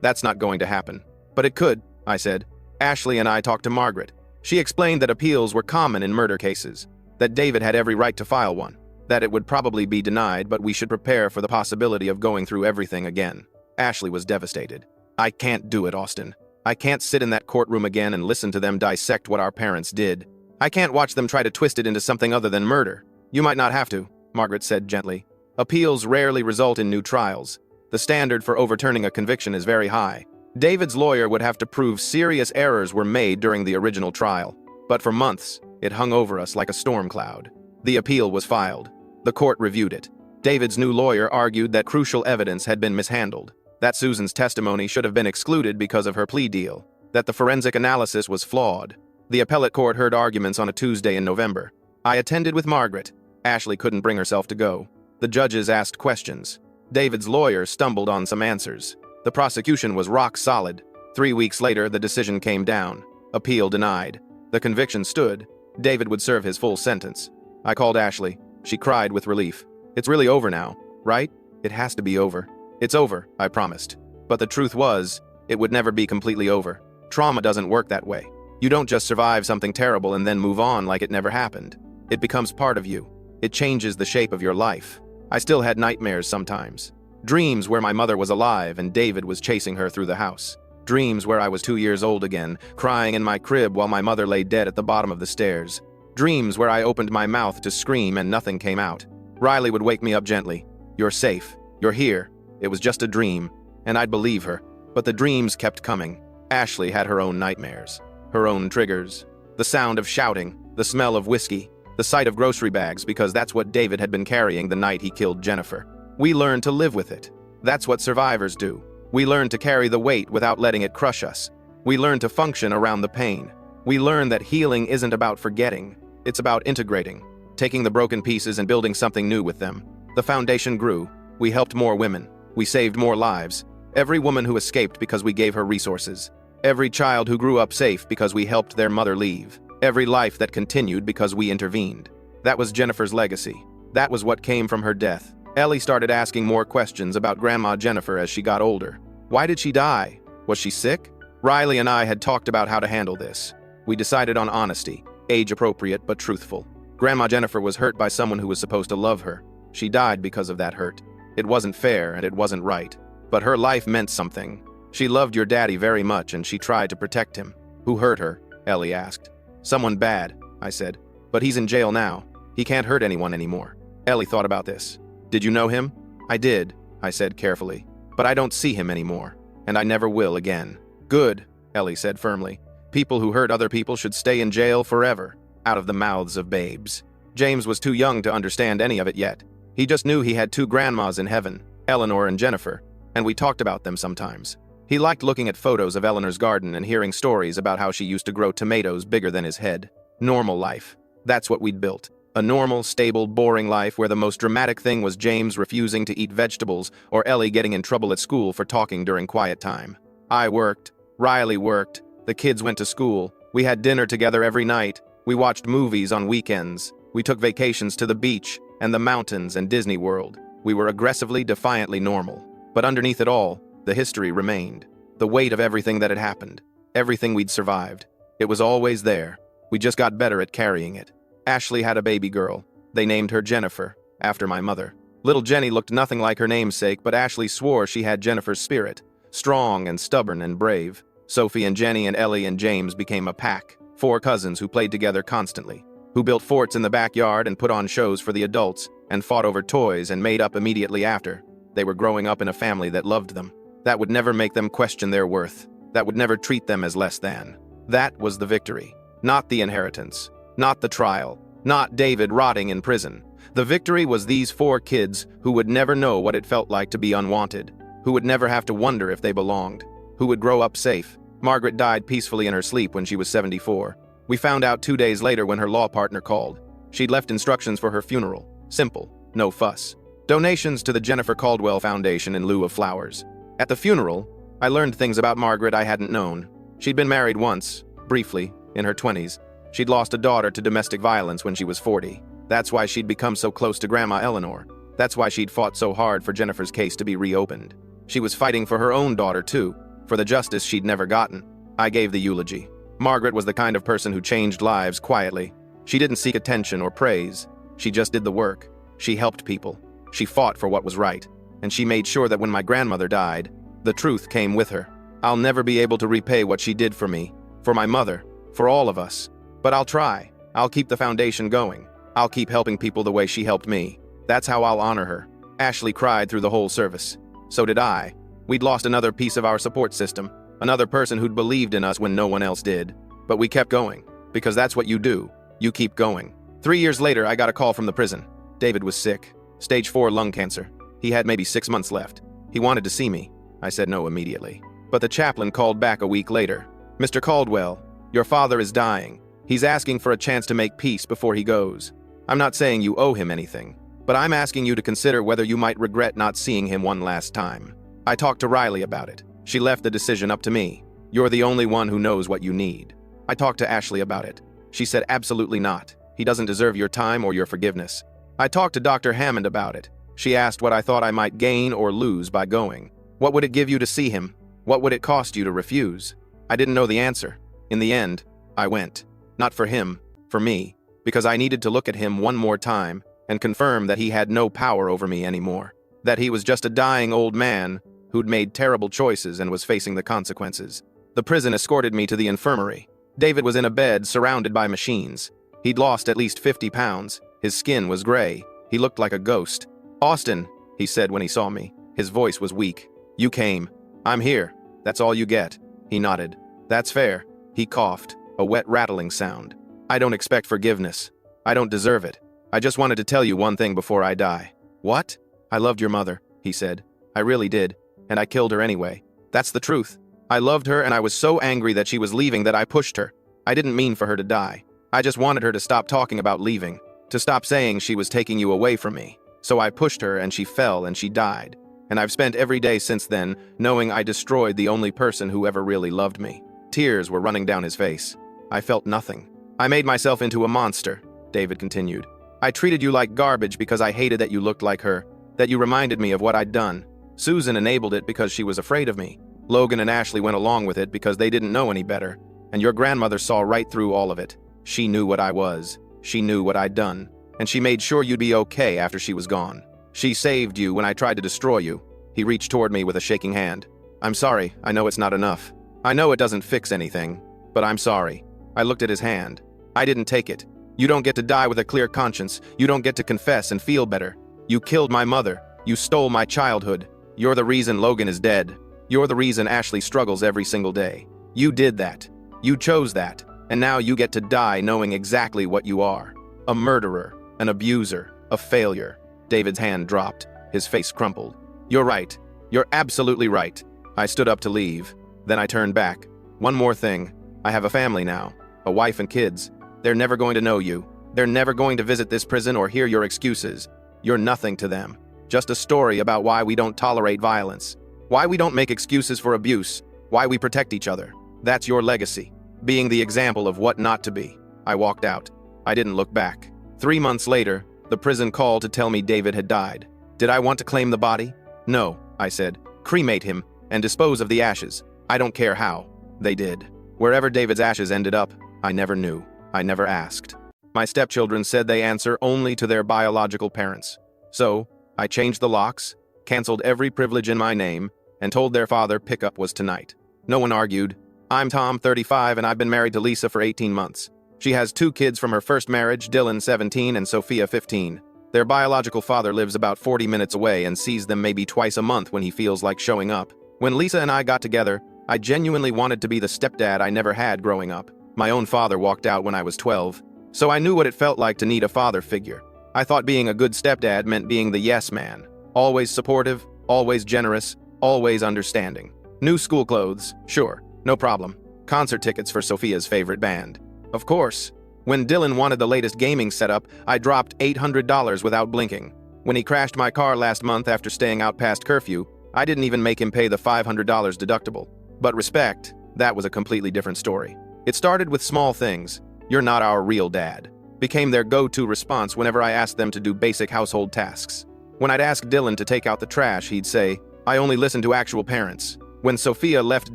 That's not going to happen. But it could, I said. Ashley and I talked to Margaret. She explained that appeals were common in murder cases, that David had every right to file one, that it would probably be denied, but we should prepare for the possibility of going through everything again. Ashley was devastated. I can't do it, Austin. I can't sit in that courtroom again and listen to them dissect what our parents did. I can't watch them try to twist it into something other than murder. You might not have to, Margaret said gently. Appeals rarely result in new trials. The standard for overturning a conviction is very high. David's lawyer would have to prove serious errors were made during the original trial. But for months, it hung over us like a storm cloud. The appeal was filed. The court reviewed it. David's new lawyer argued that crucial evidence had been mishandled, that Susan's testimony should have been excluded because of her plea deal, that the forensic analysis was flawed. The appellate court heard arguments on a Tuesday in November. I attended with Margaret. Ashley couldn't bring herself to go. The judges asked questions. David's lawyer stumbled on some answers. The prosecution was rock solid. 3 weeks later, the decision came down. Appeal denied. The conviction stood. David would serve his full sentence. I called Ashley. She cried with relief. It's really over now, right? It has to be over. It's over, I promised. But the truth was, it would never be completely over. Trauma doesn't work that way. You don't just survive something terrible and then move on like it never happened. It becomes part of you. It changes the shape of your life. I still had nightmares sometimes. Dreams where my mother was alive and David was chasing her through the house. Dreams where I was 2 years old again, crying in my crib while my mother lay dead at the bottom of the stairs. Dreams where I opened my mouth to scream and nothing came out. Riley would wake me up gently. You're safe. You're here. It was just a dream. And I'd believe her. But the dreams kept coming. Ashley had her own nightmares. Her own triggers. The sound of shouting. The smell of whiskey. The sight of grocery bags, because that's what David had been carrying the night he killed Jennifer. We learned to live with it. That's what survivors do. We learn to carry the weight without letting it crush us. We learn to function around the pain. We learn that healing isn't about forgetting. It's about integrating, taking the broken pieces and building something new with them. The foundation grew. We helped more women. We saved more lives. Every woman who escaped because we gave her resources. Every child who grew up safe because we helped their mother leave. Every life that continued because we intervened. That was Jennifer's legacy. That was what came from her death. Ellie started asking more questions about Grandma Jennifer as she got older. Why did she die? Was she sick? Riley and I had talked about how to handle this. We decided on honesty, age-appropriate but truthful. Grandma Jennifer was hurt by someone who was supposed to love her. She died because of that hurt. It wasn't fair and it wasn't right. But her life meant something. She loved your daddy very much and she tried to protect him. Who hurt her? Ellie asked. Someone bad, I said. But he's in jail now. He can't hurt anyone anymore. Ellie thought about this. Did you know him? I did, I said carefully. But I don't see him anymore. And I never will again. Good, Ellie said firmly. People who hurt other people should stay in jail forever, out of the mouths of babes. James was too young to understand any of it yet. He just knew he had 2 grandmas in heaven, Eleanor and Jennifer, and we talked about them sometimes. He liked looking at photos of Eleanor's garden and hearing stories about how she used to grow tomatoes bigger than his head. Normal life. That's what we'd built. A normal, stable, boring life where the most dramatic thing was James refusing to eat vegetables or Ellie getting in trouble at school for talking during quiet time. I worked. Riley worked. The kids went to school. We had dinner together every night. We watched movies on weekends. We took vacations to the beach and the mountains and Disney World. We were aggressively, defiantly normal. But underneath it all, the history remained. The weight of everything that had happened. Everything we'd survived. It was always there. We just got better at carrying it. Ashley had a baby girl. They named her Jennifer, after my mother. Little Jenny looked nothing like her namesake, but Ashley swore she had Jennifer's spirit. Strong and stubborn and brave. Sophie and Jenny and Ellie and James became a pack. 4 cousins who played together constantly. Who built forts in the backyard and put on shows for the adults, and fought over toys and made up immediately after. They were growing up in a family that loved them. That would never make them question their worth. That would never treat them as less than. That was the victory. Not the inheritance. Not the trial. Not David rotting in prison. The victory was these 4 kids who would never know what it felt like to be unwanted. Who would never have to wonder if they belonged. Who would grow up safe. Margaret died peacefully in her sleep when she was 74. We found out 2 days later when her law partner called. She'd left instructions for her funeral. Simple. No fuss. Donations to the Jennifer Caldwell Foundation in lieu of flowers. At the funeral, I learned things about Margaret I hadn't known. She'd been married once, briefly, in her 20s. She'd lost a daughter to domestic violence when she was 40. That's why she'd become so close to Grandma Eleanor. That's why she'd fought so hard for Jennifer's case to be reopened. She was fighting for her own daughter, too. for the justice she'd never gotten. I gave the eulogy. Margaret was the kind of person who changed lives quietly. She didn't seek attention or praise. She just did the work. She helped people. She fought for what was right. And she made sure that when my grandmother died, the truth came with her. I'll never be able to repay what she did for me, for my mother, for all of us. But I'll try. I'll keep the foundation going. I'll keep helping people the way she helped me. That's how I'll honor her. Ashley cried through the whole service. So did I. We'd lost another piece of our support system, another person who'd believed in us when no one else did. But we kept going, because that's what you do. You keep going. 3 years later, I got a call from the prison. David was sick. Stage 4 lung cancer. He had maybe 6 months left. He wanted to see me. I said no immediately. But the chaplain called back a week later. Mr. Caldwell, your father is dying. He's asking for a chance to make peace before he goes. I'm not saying you owe him anything, but I'm asking you to consider whether you might regret not seeing him one last time. I talked to Riley about it. She left the decision up to me. You're the only one who knows what you need. I talked to Ashley about it. She said absolutely not. He doesn't deserve your time or your forgiveness. I talked to Dr. Hammond about it. She asked what I thought I might gain or lose by going. What would it give you to see him? What would it cost you to refuse? I didn't know the answer. In the end, I went. Not for him, for me, because I needed to look at him one more time and confirm that he had no power over me anymore. That he was just a dying old man who'd made terrible choices and was facing the consequences. The prison escorted me to the infirmary. David was in a bed surrounded by machines. He'd lost at least 50 pounds. His skin was gray. He looked like a ghost. "Austin," he said when he saw me. His voice was weak. "You came. I'm here. That's all you get." He nodded. "That's fair." He coughed, a wet rattling sound. "I don't expect forgiveness. I don't deserve it. I just wanted to tell you one thing before I die." "What?" "I loved your mother," he said. "I really did, and I killed her anyway. That's the truth. I loved her, and I was so angry that she was leaving that I pushed her. I didn't mean for her to die. I just wanted her to stop talking about leaving, to stop saying she was taking you away from me. So I pushed her, and she fell, and she died. And I've spent every day since then knowing I destroyed the only person who ever really loved me." Tears were running down his face. I felt nothing. "I made myself into a monster," David continued. "I treated you like garbage because I hated that you looked like her, that you reminded me of what I'd done. Susan enabled it because she was afraid of me. Logan and Ashley went along with it because they didn't know any better. And your grandmother saw right through all of it. She knew what I was. She knew what I'd done. And she made sure you'd be okay after she was gone. She saved you when I tried to destroy you." He reached toward me with a shaking hand. "I'm sorry. I know it's not enough. I know it doesn't fix anything. But I'm sorry." I looked at his hand. "I didn't take it. You don't get to die with a clear conscience. You don't get to confess and feel better. You killed my mother. You stole my childhood. You're the reason Logan is dead. You're the reason Ashley struggles every single day. You did that. You chose that. And now you get to die knowing exactly what you are. A murderer, an abuser, a failure." David's hand dropped. His face crumpled. "You're right. You're absolutely right." I stood up to leave. Then I turned back. "One more thing. I have a family now. A wife and kids. They're never going to know you. They're never going to visit this prison or hear your excuses. You're nothing to them. Just a story about why we don't tolerate violence. Why we don't make excuses for abuse. Why we protect each other. That's your legacy. Being the example of what not to be." I walked out. I didn't look back. 3 months later, the prison called to tell me David had died. Did I want to claim the body? No, I said. Cremate him and dispose of the ashes. I don't care how. They did. Wherever David's ashes ended up, I never knew. I never asked. My stepchildren said they answer only to their biological parents. So, I changed the locks, canceled every privilege in my name, and told their father pickup was tonight. No one argued. I'm Tom, 35, and I've been married to Lisa for 18 months. She has 2 kids from her first marriage, Dylan, 17, and Sophia, 15. Their biological father lives about 40 minutes away and sees them maybe twice a month when he feels like showing up. When Lisa and I got together, I genuinely wanted to be the stepdad I never had growing up. My own father walked out when I was 12, so I knew what it felt like to need a father figure. I thought being a good stepdad meant being the yes man. Always supportive, always generous, always understanding. New school clothes, sure, no problem. Concert tickets for Sophia's favorite band. Of course. When Dylan wanted the latest gaming setup, I dropped $800 without blinking. When he crashed my car last month after staying out past curfew, I didn't even make him pay the $500 deductible. But respect, that was a completely different story. It started with small things. You're not our real dad. Became their go-to response whenever I asked them to do basic household tasks. When I'd ask Dylan to take out the trash, he'd say, I only listen to actual parents. When Sophia left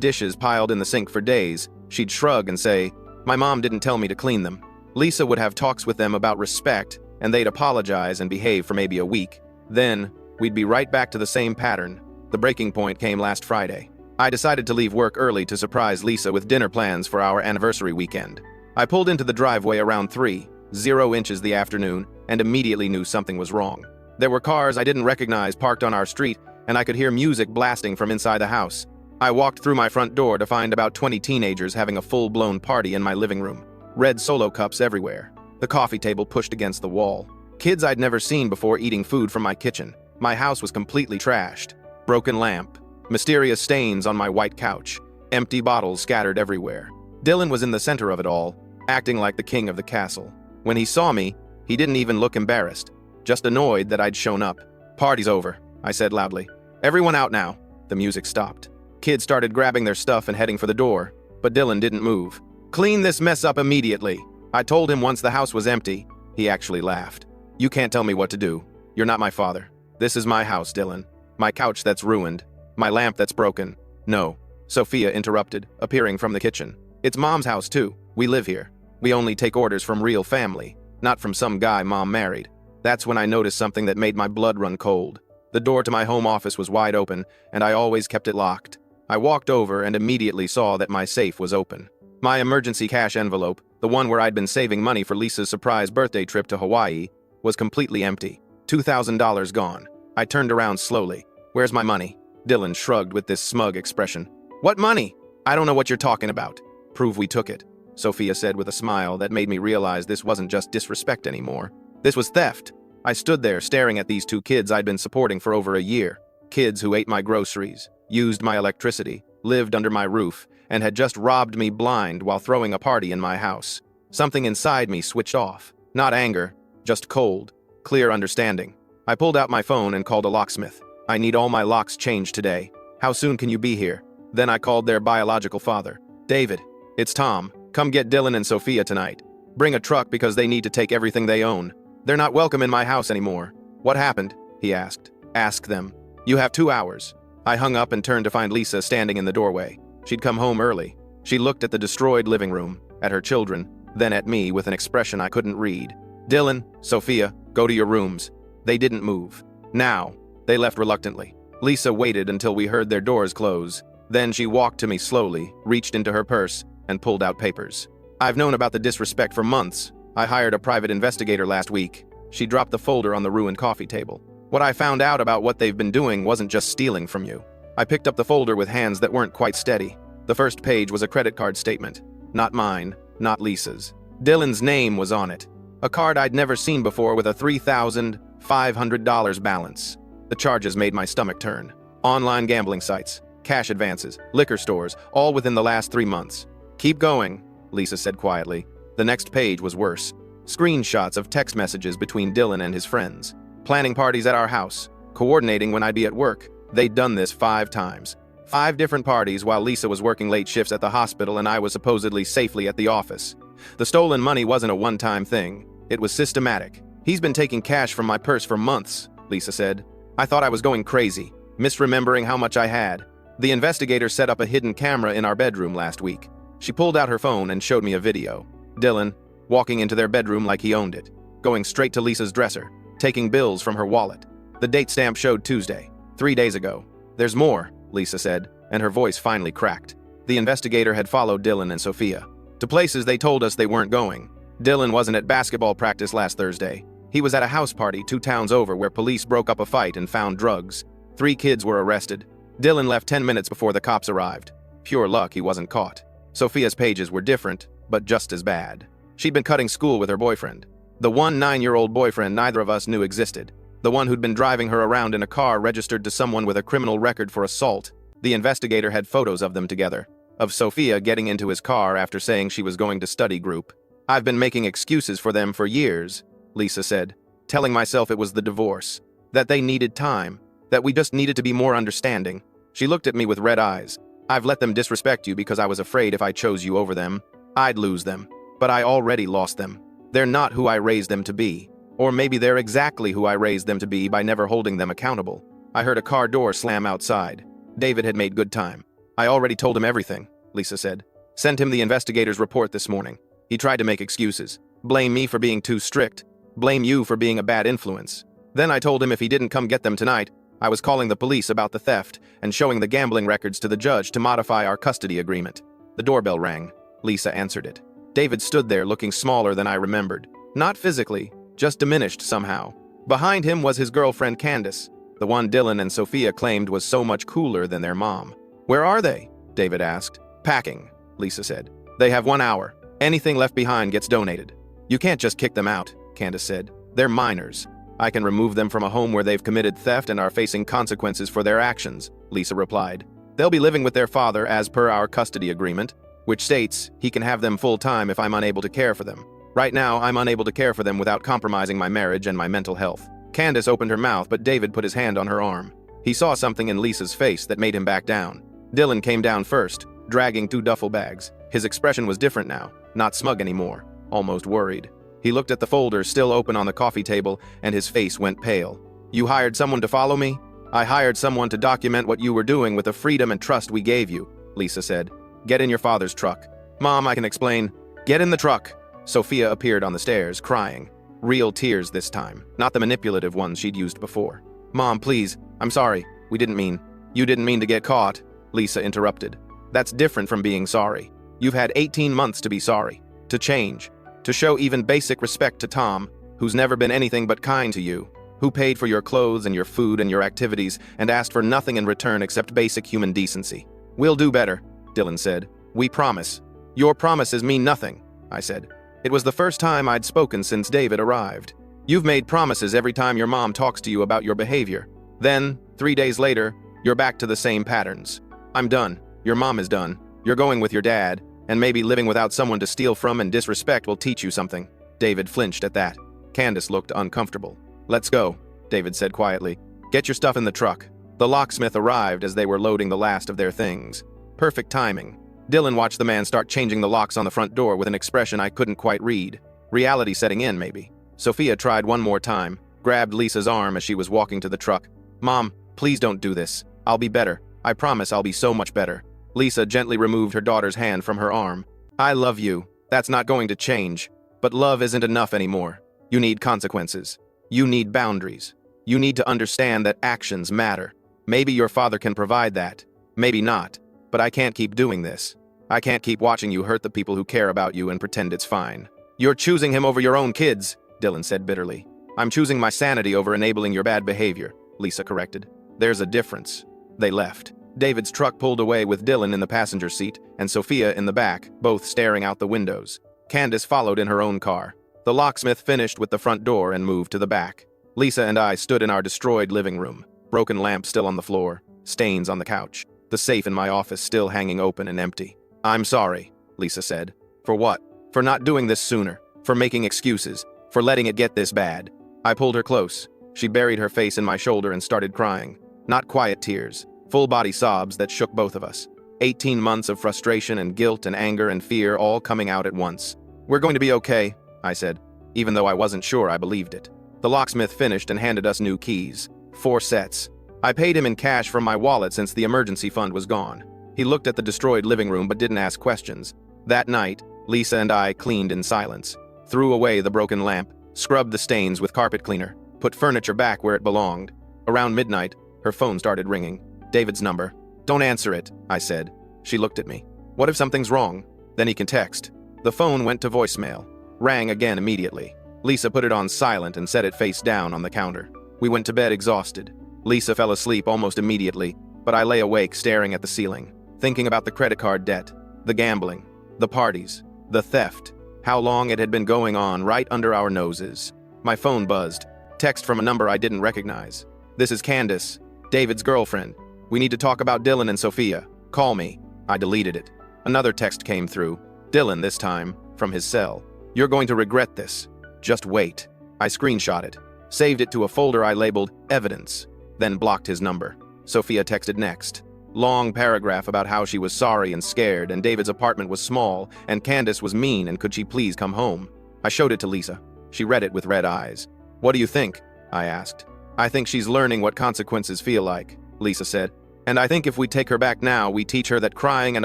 dishes piled in the sink for days, she'd shrug and say, "My mom didn't tell me to clean them." Lisa would have talks with them about respect, and they'd apologize and behave for maybe a week. Then, we'd be right back to the same pattern. The breaking point came last Friday. I decided to leave work early to surprise Lisa with dinner plans for our anniversary weekend. I pulled into the driveway around 3:00 the afternoon and immediately knew something was wrong. There were cars I didn't recognize parked on our street, and I could hear music blasting from inside the house. I walked through my front door to find about 20 teenagers having a full-blown party in my living room. Red Solo cups everywhere. The coffee table pushed against the wall. Kids I'd never seen before eating food from my kitchen. My house was completely trashed. Broken lamp. Mysterious stains on my white couch. Empty bottles scattered everywhere. Dylan was in the center of it all, acting like the king of the castle. When he saw me, he didn't even look embarrassed, just annoyed that I'd shown up. "Party's over," I said loudly. "Everyone out now." The music stopped. Kids started grabbing their stuff and heading for the door, but Dylan didn't move. "Clean this mess up immediately." I told him once the house was empty. He actually laughed. "You can't tell me what to do. You're not my father. This is my house, Dylan. My couch that's ruined. My lamp that's broken." "No," Sophia interrupted, appearing from the kitchen. "It's Mom's house too. We live here. We only take orders from real family, not from some guy Mom married." That's when I noticed something that made my blood run cold. The door to my home office was wide open, and I always kept it locked. I walked over and immediately saw that my safe was open. My emergency cash envelope, the one where I'd been saving money for Lisa's surprise birthday trip to Hawaii, was completely empty. $2,000 gone. I turned around slowly. "Where's my money?" Dylan shrugged with this smug expression. "What money? I don't know what you're talking about." "Prove we took it," Sophia said with a smile that made me realize this wasn't just disrespect anymore. This was theft. I stood there staring at these two kids I'd been supporting for over a year. Kids who ate my groceries, used my electricity, lived under my roof, and had just robbed me blind while throwing a party in my house. Something inside me switched off. Not anger, just cold, clear understanding. I pulled out my phone and called a locksmith. "I need all my locks changed today. How soon can you be here?" Then I called their biological father. "David, it's Tom. Come get Dylan and Sophia tonight. Bring a truck because they need to take everything they own. They're not welcome in my house anymore." "What happened?" he asked. "Ask them. You have 2 hours." I hung up and turned to find Lisa standing in the doorway. She'd come home early. She looked at the destroyed living room, at her children, then at me with an expression I couldn't read. "Dylan, Sophia, go to your rooms." They didn't move. Now, they left reluctantly. Lisa waited until we heard their doors close. Then she walked to me slowly, reached into her purse, and pulled out papers. "I've known about the disrespect for months. I hired a private investigator last week." She dropped the folder on the ruined coffee table. "What I found out about what they've been doing wasn't just stealing from you." I picked up the folder with hands that weren't quite steady. The first page was a credit card statement. Not mine, not Lisa's. Dylan's name was on it. A card I'd never seen before with a $3,500 balance. The charges made my stomach turn. Online gambling sites, cash advances, liquor stores, all within the last 3 months. "Keep going," Lisa said quietly. The next page was worse. Screenshots of text messages between Dylan and his friends. Planning parties at our house. Coordinating when I'd be at work. They'd done this 5 times. 5 different parties while Lisa was working late shifts at the hospital and I was supposedly safely at the office. The stolen money wasn't a one-time thing. It was systematic. "He's been taking cash from my purse for months," Lisa said. I thought I was going crazy, misremembering how much I had. The investigator set up a hidden camera in our bedroom last week. She pulled out her phone and showed me a video. Dylan, walking into their bedroom like he owned it, going straight to Lisa's dresser, taking bills from her wallet. The date stamp showed Tuesday, 3 days ago. "There's more," Lisa said, and her voice finally cracked. The investigator had followed Dylan and Sophia to places they told us they weren't going. Dylan wasn't at basketball practice last Thursday. He was at a house party 2 towns over where police broke up a fight and found drugs. 3 kids were arrested. Dylan left 10 minutes before the cops arrived. Pure luck he wasn't caught. Sophia's pages were different, but just as bad. She'd been cutting school with her boyfriend. The one 9-year-old boyfriend neither of us knew existed. The one who'd been driving her around in a car registered to someone with a criminal record for assault. The investigator had photos of them together. Of Sophia getting into his car after saying she was going to study group. "I've been making excuses for them for years," Lisa said, "telling myself it was the divorce, that they needed time, that we just needed to be more understanding." She looked at me with red eyes. "I've let them disrespect you because I was afraid if I chose you over them, I'd lose them. But I already lost them. They're not who I raised them to be. Or maybe they're exactly who I raised them to be by never holding them accountable." I heard a car door slam outside. David had made good time. I already told him everything, Lisa said. Sent him the investigator's report this morning. He tried to make excuses. Blame me for being too strict. Blame you for being a bad influence. Then I told him if he didn't come get them tonight, I was calling the police about the theft and showing the gambling records to the judge to modify our custody agreement. The doorbell rang. Lisa answered it. David stood there looking smaller than I remembered. Not physically, just diminished somehow. Behind him was his girlfriend Candace, the one Dylan and Sophia claimed was so much cooler than their mom. Where are they? David asked. Packing, Lisa said. They have 1 hour. Anything left behind gets donated. You can't just kick them out, Candace said. They're minors. I can remove them from a home where they've committed theft and are facing consequences for their actions, Lisa replied. They'll be living with their father as per our custody agreement, which states he can have them full-time if I'm unable to care for them. Right now, I'm unable to care for them without compromising my marriage and my mental health. Candace opened her mouth, but David put his hand on her arm. He saw something in Lisa's face that made him back down. Dylan came down first, dragging 2 duffel bags. His expression was different now, not smug anymore, almost worried. He looked at the folder still open on the coffee table, and his face went pale. You hired someone to follow me? I hired someone to document what you were doing with the freedom and trust we gave you, Lisa said. Get in your father's truck. Mom, I can explain. Get in the truck. Sophia appeared on the stairs, crying. Real tears this time, not the manipulative ones she'd used before. Mom, please, I'm sorry. We didn't mean. You didn't mean to get caught, Lisa interrupted. That's different from being sorry. You've had 18 months to be sorry, to change, to show even basic respect to Tom, who's never been anything but kind to you, who paid for your clothes and your food and your activities and asked for nothing in return except basic human decency. We'll do better, Dylan said. We promise. Your promises mean nothing, I said. It was the first time I'd spoken since David arrived. You've made promises every time your mom talks to you about your behavior. Then, 3 days later, you're back to the same patterns. I'm done. Your mom is done. You're going with your dad, and maybe living without someone to steal from and disrespect will teach you something. David flinched at that. Candace looked uncomfortable. Let's go, David said quietly. Get your stuff in the truck. The locksmith arrived as they were loading the last of their things. Perfect timing. Dylan watched the man start changing the locks on the front door with an expression I couldn't quite read. Reality setting in, maybe. Sophia tried one more time, grabbed Lisa's arm as she was walking to the truck. Mom, please don't do this. I'll be better. I promise I'll be so much better. Lisa gently removed her daughter's hand from her arm. I love you. That's not going to change. But love isn't enough anymore. You need consequences. You need boundaries. You need to understand that actions matter. Maybe your father can provide that. Maybe not. But I can't keep doing this. I can't keep watching you hurt the people who care about you and pretend it's fine. You're choosing him over your own kids, Dylan said bitterly. I'm choosing my sanity over enabling your bad behavior, Lisa corrected. There's a difference. They left. David's truck pulled away with Dylan in the passenger seat and Sophia in the back, both staring out the windows. Candace followed in her own car. The locksmith finished with the front door and moved to the back. Lisa and I stood in our destroyed living room, broken lamp still on the floor, stains on the couch, the safe in my office still hanging open and empty. I'm sorry, Lisa said. For what? For not doing this sooner, for making excuses, for letting it get this bad. I pulled her close. She buried her face in my shoulder and started crying. Not quiet tears, full-body sobs that shook both of us. 18 months of frustration and guilt and anger and fear all coming out at once. We're going to be okay, I said, even though I wasn't sure I believed it. The locksmith finished and handed us new keys. 4 sets. I paid him in cash from my wallet since the emergency fund was gone. He looked at the destroyed living room but didn't ask questions. That night, Lisa and I cleaned in silence, threw away the broken lamp, scrubbed the stains with carpet cleaner, put furniture back where it belonged. Around midnight, her phone started ringing. David's number. Don't answer it, I said. She looked at me. What if something's wrong? Then he can text. The phone went to voicemail. Rang again immediately. Lisa put it on silent and set it face down on the counter. We went to bed exhausted. Lisa fell asleep almost immediately, but I lay awake staring at the ceiling, thinking about the credit card debt, the gambling, the parties, the theft, how long it had been going on right under our noses. My phone buzzed. Text from a number I didn't recognize. This is Candace, David's girlfriend. We need to talk about Dylan and Sophia. Call me. I deleted it. Another text came through. Dylan this time, from his cell. You're going to regret this. Just wait. I screenshot it, saved it to a folder I labeled Evidence, then blocked his number. Sophia texted next. Long paragraph about how she was sorry and scared and David's apartment was small and Candace was mean and could she please come home. I showed it to Lisa. She read it with red eyes. What do you think? I asked. I think she's learning what consequences feel like, Lisa said. And I think if we take her back now, we teach her that crying and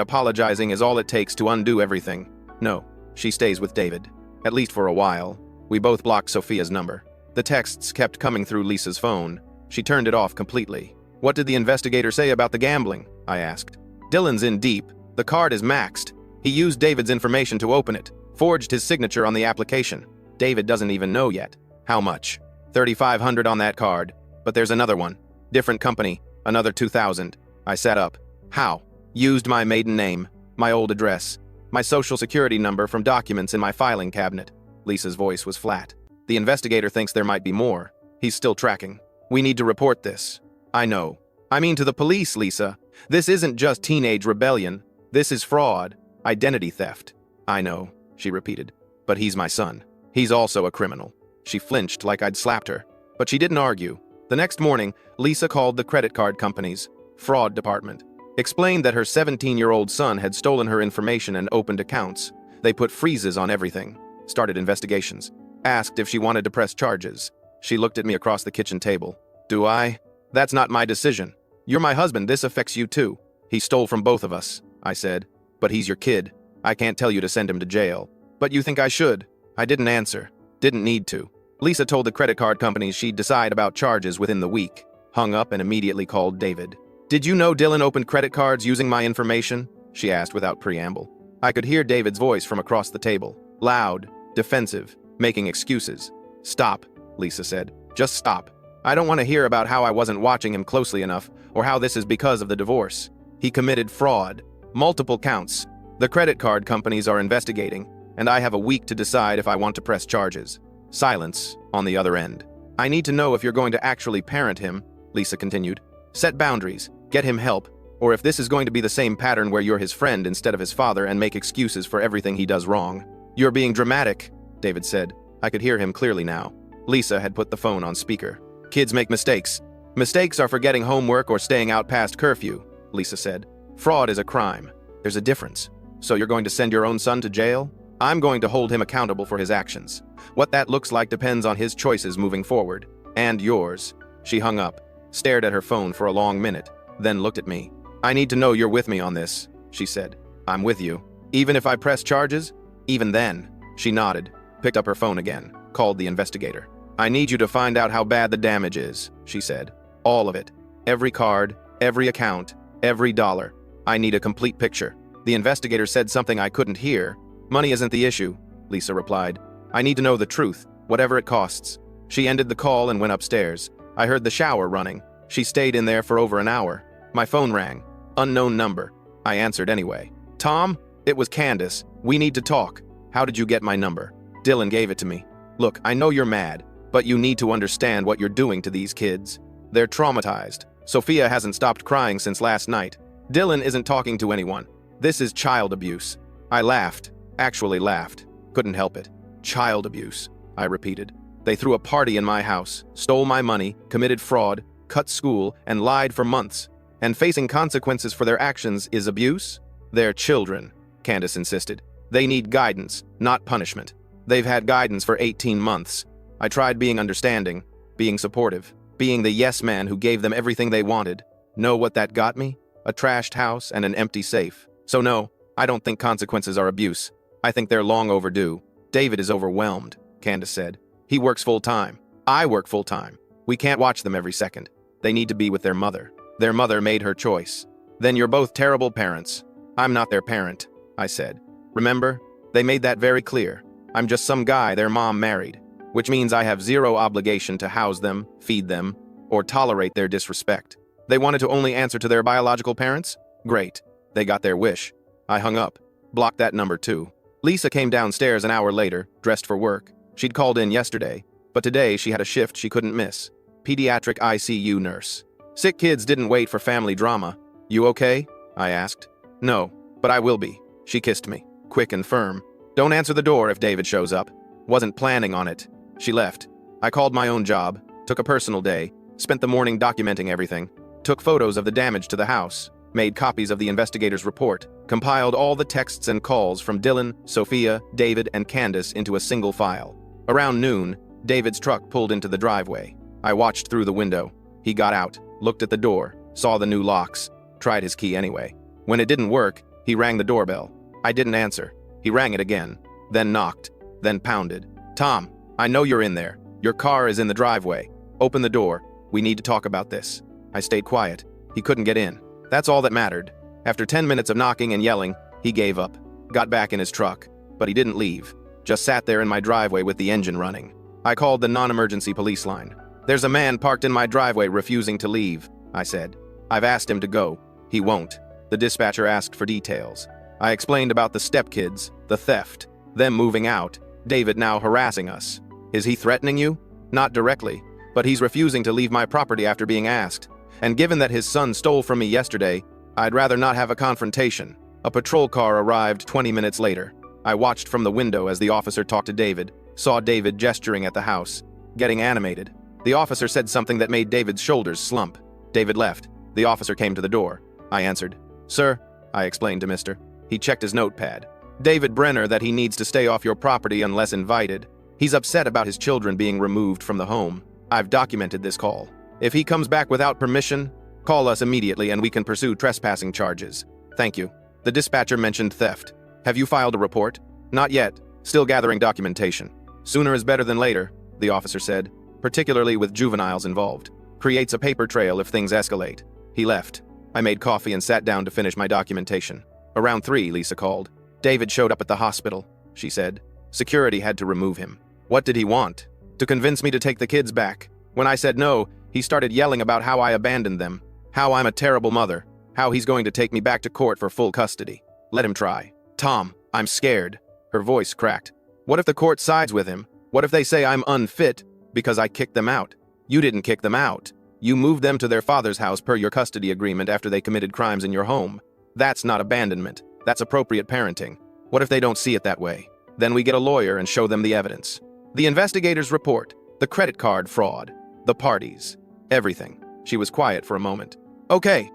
apologizing is all it takes to undo everything. No, she stays with David. At least for a while. We both blocked Sophia's number. The texts kept coming through Lisa's phone. She turned it off completely. What did the investigator say about the gambling? I asked. Dylan's in deep. The card is maxed. He used David's information to open it, forged his signature on the application. David doesn't even know yet. How much? $3,500 on that card. But there's another one. Different company. Another $2,000. I sat up. How? Used my maiden name, my old address, my social security number from documents in my filing cabinet. Lisa's voice was flat. The investigator thinks there might be more. He's still tracking. We need to report this. I know. I mean to the police, Lisa. This isn't just teenage rebellion. This is fraud. Identity theft. I know, she repeated. But he's my son. He's also a criminal. She flinched like I'd slapped her. But she didn't argue. The next morning, Lisa called the credit card company's fraud department. Explained that her 17-year-old son had stolen her information and opened accounts. They put freezes on everything. Started investigations. Asked if she wanted to press charges. She looked at me across the kitchen table. Do I? That's not my decision. You're my husband. This affects you too. He stole from both of us, I said. But he's your kid. I can't tell you to send him to jail. But you think I should? I didn't answer. Didn't need to. Lisa told the credit card companies she'd decide about charges within the week. Hung up and immediately called David. Did you know Dylan opened credit cards using my information? She asked without preamble. I could hear David's voice from across the table. Loud, defensive, making excuses. Stop, Lisa said. Just stop. I don't want to hear about how I wasn't watching him closely enough, or how this is because of the divorce. He committed fraud. Multiple counts. The credit card companies are investigating, and I have a week to decide if I want to press charges. Silence on the other end. I need to know if you're going to actually parent him, Lisa continued. Set boundaries, get him help, or if this is going to be the same pattern where you're his friend instead of his father and make excuses for everything he does wrong. You're being dramatic, David said. I could hear him clearly now. Lisa had put the phone on speaker. Kids make mistakes. Mistakes are forgetting homework or staying out past curfew, Lisa said. Fraud is a crime. There's a difference. So you're going to send your own son to jail? I'm going to hold him accountable for his actions. What that looks like depends on his choices moving forward. And yours. She hung up, stared at her phone for a long minute, then looked at me. I need to know you're with me on this, she said. I'm with you. Even if I press charges? Even then. She nodded, picked up her phone again, called the investigator. I need you to find out how bad the damage is, she said. All of it. Every card, every account, every dollar. I need a complete picture. The investigator said something I couldn't hear. Money isn't the issue, Lisa replied. I need to know the truth, whatever it costs. She ended the call and went upstairs. I heard the shower running. She stayed in there for over an hour. My phone rang. Unknown number. I answered anyway. Tom? It was Candace. We need to talk. How did you get my number? Dylan gave it to me. Look, I know you're mad, but you need to understand what you're doing to these kids. They're traumatized. Sophia hasn't stopped crying since last night. Dylan isn't talking to anyone. This is child abuse. I laughed. Actually laughed. Couldn't help it. Child abuse, I repeated. They threw a party in my house, stole my money, committed fraud, cut school, and lied for months. And facing consequences for their actions is abuse? They're children, Candace insisted. They need guidance, not punishment. They've had guidance for 18 months. I tried being understanding, being supportive, being the yes man who gave them everything they wanted. Know what that got me? A trashed house and an empty safe. So no, I don't think consequences are abuse. I think they're long overdue. David is overwhelmed, Candace said. He works full-time. I work full-time. We can't watch them every second. They need to be with their mother. Their mother made her choice. Then you're both terrible parents. I'm not their parent, I said. Remember? They made that very clear. I'm just some guy their mom married, which means I have zero obligation to house them, feed them, or tolerate their disrespect. They wanted to only answer to their biological parents? Great. They got their wish. I hung up. Blocked that number too. Lisa came downstairs an hour later, dressed for work. She'd called in yesterday, but today she had a shift she couldn't miss. Pediatric ICU nurse. Sick kids didn't wait for family drama. You okay? I asked. No, but I will be. She kissed me, quick and firm. Don't answer the door if David shows up. Wasn't planning on it. She left. I called my own job, took a personal day, spent the morning documenting everything, took photos of the damage to the house, made copies of the investigator's report, compiled all the texts and calls from Dylan, Sophia, David, and Candace into a single file. Around noon, David's truck pulled into the driveway. I watched through the window. He got out, looked at the door, saw the new locks, tried his key anyway. When it didn't work, he rang the doorbell. I didn't answer. He rang it again, then knocked, then pounded. "Tom, I know you're in there. Your car is in the driveway. Open the door. We need to talk about this." I stayed quiet. He couldn't get in. That's all that mattered. After 10 minutes of knocking and yelling, he gave up. Got back in his truck, but he didn't leave. Just sat there in my driveway with the engine running. I called the non-emergency police line. "There's a man parked in my driveway refusing to leave," I said. "I've asked him to go. He won't." The dispatcher asked for details. I explained about the stepkids, the theft, them moving out, David now harassing us. "Is he threatening you?" "Not directly, but he's refusing to leave my property after being asked. And given that his son stole from me yesterday, I'd rather not have a confrontation." A patrol car arrived 20 minutes later. I watched from the window as the officer talked to David, saw David gesturing at the house, getting animated. The officer said something that made David's shoulders slump. David left. The officer came to the door. I answered. "Sir," I explained to Mr. He checked his notepad. "David Brenner that he needs to stay off your property unless invited. He's upset about his children being removed from the home. I've documented this call. If he comes back without permission, call us immediately and we can pursue trespassing charges. Thank you." The dispatcher mentioned theft. "Have you filed a report?" "Not yet. Still gathering documentation." "Sooner is better than later," the officer said, "particularly with juveniles involved. Creates a paper trail if things escalate." He left. I made coffee and sat down to finish my documentation. Around 3, Lisa called. "David showed up at the hospital," she said. "Security had to remove him." "What did he want?" "To convince me to take the kids back. When I said no, he started yelling about how I abandoned them, how I'm a terrible mother, how he's going to take me back to court for full custody. Let him try." "Tom, I'm scared." Her voice cracked. "What if the court sides with him? What if they say I'm unfit because I kicked them out?" "You didn't kick them out. You moved them to their father's house per your custody agreement after they committed crimes in your home. That's not abandonment. That's appropriate parenting. What if they don't see it that way? Then we get a lawyer and show them the evidence. The investigators report, the credit card fraud, the parties, everything." She was quiet for a moment. Okay,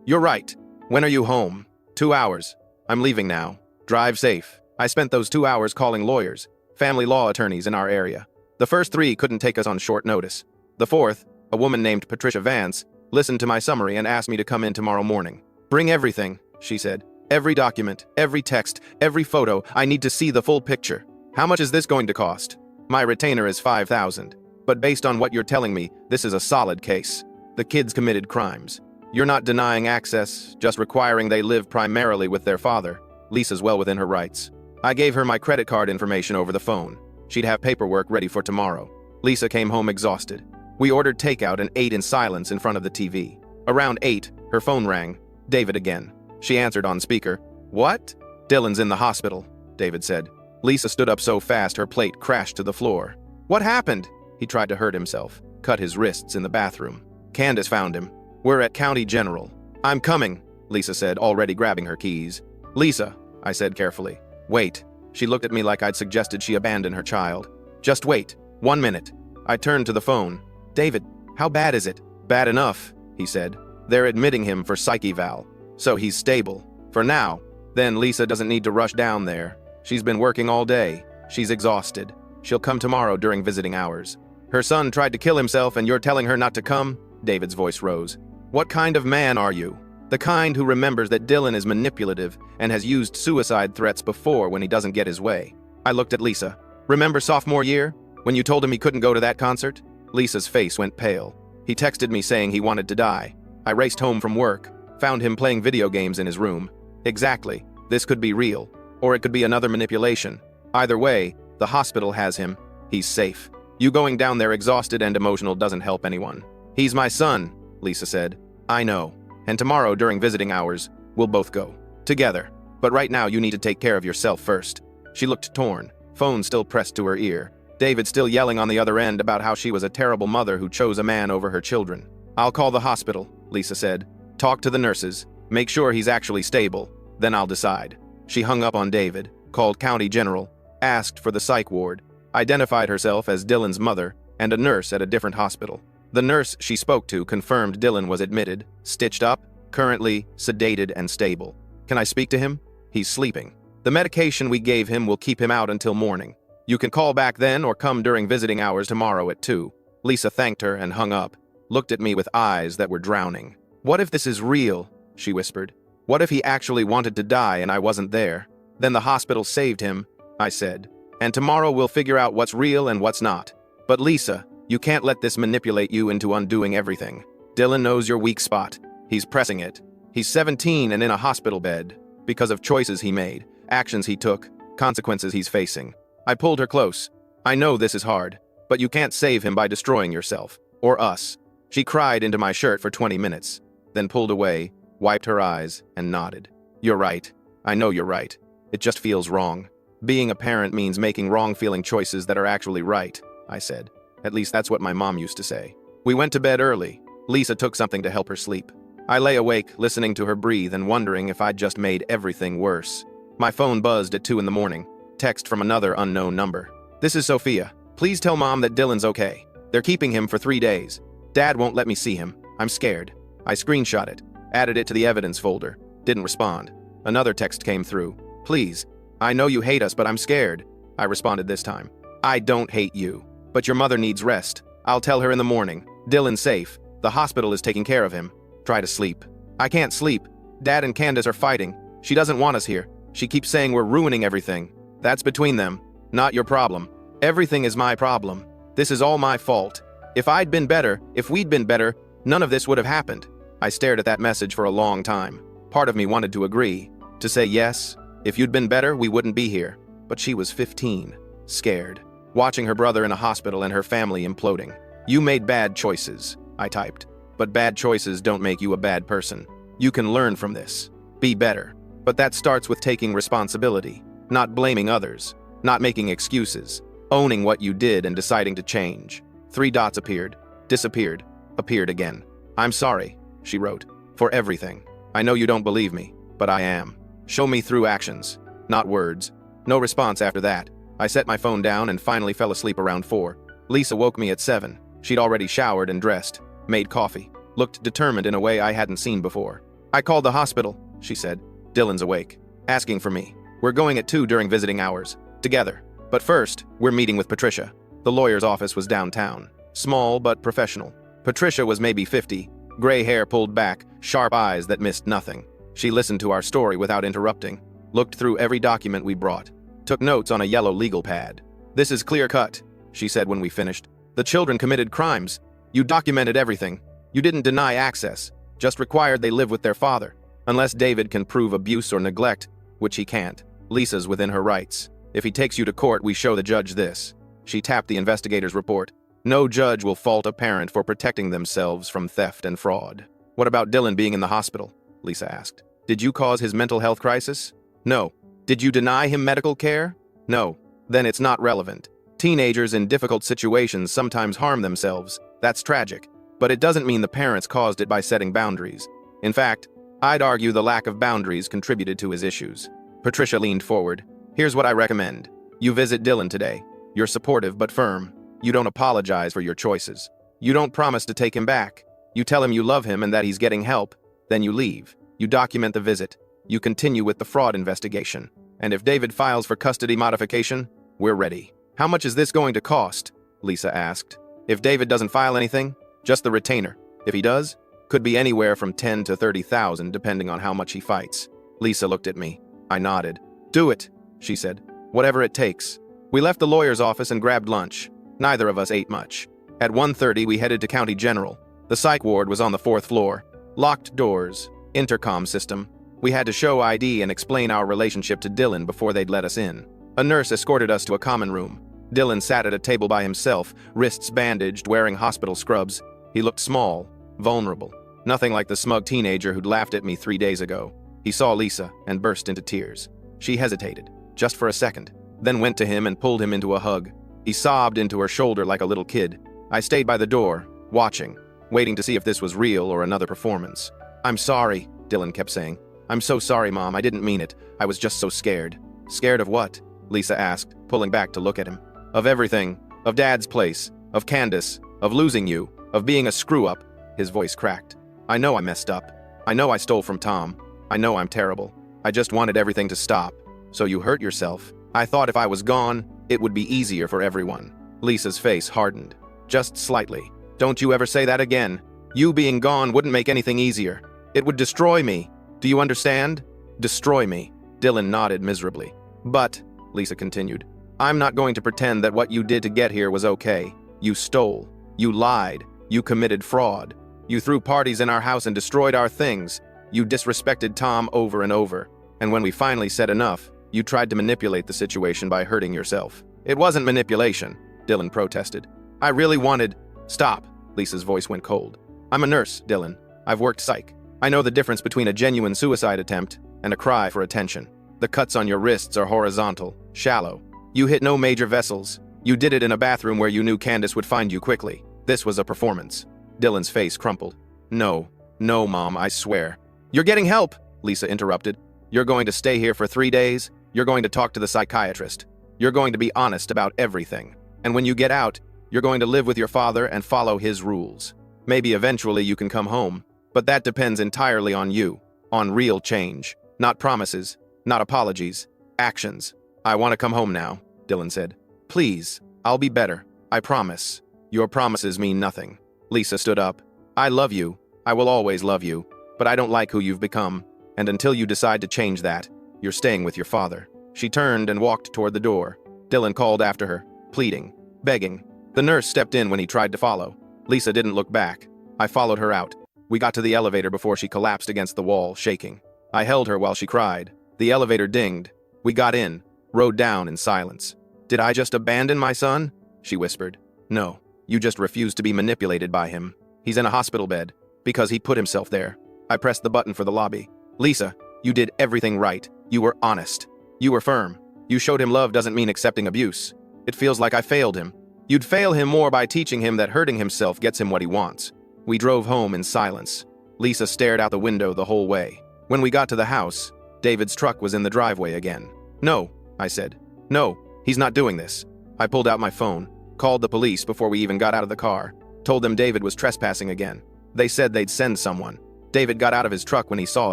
you're right. When are you home?" 2 hours. I'm leaving now. Drive safe." I spent those 2 hours calling lawyers, family law attorneys in our area. The first 3 couldn't take us on short notice. The fourth, a woman named Patricia Vance, listened to my summary and asked me to come in tomorrow morning. "Bring everything," she said. "Every document, every text, every photo. I need to see the full picture." "How much is this going to cost?" "My retainer is $5,000. But based on what you're telling me, this is a solid case. The kids committed crimes. You're not denying access, just requiring they live primarily with their father." Lisa's well within her rights. I gave her my credit card information over the phone. She'd have paperwork ready for tomorrow. Lisa came home exhausted. We ordered takeout and ate in silence in front of the TV. Around 8, her phone rang. David again. She answered on speaker. "What?" "Dylan's in the hospital," David said. Lisa stood up so fast her plate crashed to the floor. "What happened?" "He tried to hurt himself, cut his wrists in the bathroom. Candace found him. We're at County General." "I'm coming," Lisa said, already grabbing her keys. "Lisa," I said carefully. "Wait." She looked at me like I'd suggested she abandon her child. "Just wait. 1 minute." I turned to the phone. "David, how bad is it?" "Bad enough," he said. "They're admitting him for psych eval. So he's stable. For now. Then Lisa doesn't need to rush down there. She's been working all day. She's exhausted. She'll come tomorrow during visiting hours." "Her son tried to kill himself and you're telling her not to come?" David's voice rose. "What kind of man are you? The kind who remembers that Dylan is manipulative and has used suicide threats before when he doesn't get his way." I looked at Lisa. "Remember sophomore year? When you told him he couldn't go to that concert?" Lisa's face went pale. "He texted me saying he wanted to die. I raced home from work, found him playing video games in his room." "Exactly. This could be real. Or it could be another manipulation. Either way, the hospital has him. He's safe. You going down there exhausted and emotional doesn't help anyone." "He's my son," Lisa said. "I know. And tomorrow during visiting hours, we'll both go. Together. But right now you need to take care of yourself first." She looked torn, phone still pressed to her ear. David still yelling on the other end about how she was a terrible mother who chose a man over her children. "I'll call the hospital," Lisa said. "Talk to the nurses. Make sure he's actually stable. Then I'll decide." She hung up on David, called County General, asked for the psych ward, identified herself as Dylan's mother and a nurse at a different hospital. The nurse she spoke to confirmed Dylan was admitted, stitched up, currently sedated and stable. "Can I speak to him?" "He's sleeping. The medication we gave him will keep him out until morning. You can call back then or come during visiting hours tomorrow at 2. Lisa thanked her and hung up, looked at me with eyes that were drowning. What if this is real? She whispered. What if he actually wanted to die and I wasn't there? Then the hospital saved him, I said. And tomorrow we'll figure out what's real and what's not. But Lisa, you can't let this manipulate you into undoing everything. Dylan knows your weak spot. He's pressing it. He's 17 and in a hospital bed because of choices he made, actions he took, consequences he's facing. I pulled her close. I know this is hard, but you can't save him by destroying yourself. Or us. She cried into my shirt for 20 minutes, then pulled away, wiped her eyes, and nodded. You're right. I know you're right. It just feels wrong. Being a parent means making wrong-feeling choices that are actually right, I said. At least that's what my mom used to say. We went to bed early. Lisa took something to help her sleep. I lay awake, listening to her breathe and wondering if I'd just made everything worse. My phone buzzed at 2 in the morning. Text from another unknown number. This is Sophia. Please tell Mom that Dylan's okay. They're keeping him for 3 days. Dad won't let me see him. I'm scared. I screenshot it, added it to the evidence folder. Didn't respond. Another text came through. Please. I know you hate us, but I'm scared. I responded this time. I don't hate you. But your mother needs rest. I'll tell her in the morning. Dylan's safe. The hospital is taking care of him. Try to sleep. I can't sleep. Dad and Candace are fighting. She doesn't want us here. She keeps saying we're ruining everything. That's between them. Not your problem. Everything is my problem. This is all my fault. If we'd been better, none of this would have happened. I stared at that message for a long time. Part of me wanted to agree. To say yes, if you'd been better, we wouldn't be here. But she was 15. Scared. Watching her brother in a hospital and her family imploding. You made bad choices, I typed. But bad choices don't make you a bad person. You can learn from this. Be better. But that starts with taking responsibility. Not blaming others. Not making excuses. Owning what you did and deciding to change. 3 dots appeared. Disappeared. Appeared again. I'm sorry, she wrote. For everything. I know you don't believe me, but I am. Show me through actions. Not words. No response after that. I set my phone down and finally fell asleep around 4. Lisa woke me at 7. She'd already showered and dressed. Made coffee. Looked determined in a way I hadn't seen before. I called the hospital, she said. Dylan's awake. Asking for me. We're going at 2 during visiting hours. Together. But first, we're meeting with Patricia. The lawyer's office was downtown. Small but professional. Patricia was maybe 50. Gray hair pulled back, sharp eyes that missed nothing. She listened to our story without interrupting. Looked through every document we brought. Took notes on a yellow legal pad. This is clear cut, she said when we finished. The children committed crimes. You documented everything. You didn't deny access. Just required they live with their father. Unless David can prove abuse or neglect, which he can't. Lisa's within her rights. If he takes you to court, we show the judge this. She tapped the investigator's report. No judge will fault a parent for protecting themselves from theft and fraud. What about Dylan being in the hospital? Lisa asked. Did you cause his mental health crisis? No. Did you deny him medical care? No. Then it's not relevant. Teenagers in difficult situations sometimes harm themselves. That's tragic. But it doesn't mean the parents caused it by setting boundaries. In fact, I'd argue the lack of boundaries contributed to his issues. Patricia leaned forward. Here's what I recommend. You visit Dylan today. You're supportive but firm. You don't apologize for your choices. You don't promise to take him back. You tell him you love him and that he's getting help. Then you leave. You document the visit. You continue with the fraud investigation. And if David files for custody modification, we're ready. How much is this going to cost? Lisa asked. If David doesn't file anything, just the retainer. If he does, could be anywhere from 10 to 30,000 depending on how much he fights. Lisa looked at me. I nodded. Do it, she said. Whatever it takes. We left the lawyer's office and grabbed lunch. Neither of us ate much. At 1:30, we headed to County General. The psych ward was on the 4th floor. Locked doors. Intercom system. We had to show ID and explain our relationship to Dylan before they'd let us in. A nurse escorted us to a common room. Dylan sat at a table by himself, wrists bandaged, wearing hospital scrubs. He looked small, vulnerable. Nothing like the smug teenager who'd laughed at me 3 days ago. He saw Lisa and burst into tears. She hesitated, just for a second, then went to him and pulled him into a hug. He sobbed into her shoulder like a little kid. I stayed by the door, watching, waiting to see if this was real or another performance. I'm sorry, Dylan kept saying. I'm so sorry, Mom. I didn't mean it. I was just so scared. Scared of what? Lisa asked, pulling back to look at him. Of everything. Of Dad's place. Of Candace. Of losing you. Of being a screw-up. His voice cracked. I know I messed up. I know I stole from Tom. I know I'm terrible. I just wanted everything to stop. So you hurt yourself. I thought if I was gone, it would be easier for everyone. Lisa's face hardened. Just slightly. Don't you ever say that again. You being gone wouldn't make anything easier. It would destroy me. Do you understand? Destroy me. Dylan nodded miserably. But, Lisa continued, I'm not going to pretend that what you did to get here was okay. You stole. You lied. You committed fraud. You threw parties in our house and destroyed our things. You disrespected Tom over and over. And when we finally said enough, you tried to manipulate the situation by hurting yourself. It wasn't manipulation, Dylan protested. I really wanted— Stop, Lisa's voice went cold. I'm a nurse, Dylan. I've worked psych. I know the difference between a genuine suicide attempt and a cry for attention. The cuts on your wrists are horizontal, shallow. You hit no major vessels. You did it in a bathroom where you knew Candace would find you quickly. This was a performance. Dylan's face crumpled. No, Mom, I swear. You're getting help, Lisa interrupted. You're going to stay here for 3 days. You're going to talk to the psychiatrist. You're going to be honest about everything. And when you get out, you're going to live with your father and follow his rules. Maybe eventually you can come home, but that depends entirely on you, on real change. Not promises, not apologies, actions. I want to come home now, Dylan said. Please, I'll be better. I promise. Your promises mean nothing. Lisa stood up. I love you. I will always love you. But I don't like who you've become. And until you decide to change that, you're staying with your father. She turned and walked toward the door. Dylan called after her, pleading, begging. The nurse stepped in when he tried to follow. Lisa didn't look back. I followed her out. We got to the elevator before she collapsed against the wall, shaking. I held her while she cried. The elevator dinged. We got in, rode down in silence. Did I just abandon my son? She whispered. No, you just refused to be manipulated by him. He's in a hospital bed, because he put himself there. I pressed the button for the lobby. Lisa, you did everything right. You were honest. You were firm. You showed him love doesn't mean accepting abuse. It feels like I failed him. You'd fail him more by teaching him that hurting himself gets him what he wants. We drove home in silence. Lisa stared out the window the whole way. When we got to the house, David's truck was in the driveway again. No, I said. No, he's not doing this. I pulled out my phone, called the police before we even got out of the car, told them David was trespassing again. They said they'd send someone. David got out of his truck when he saw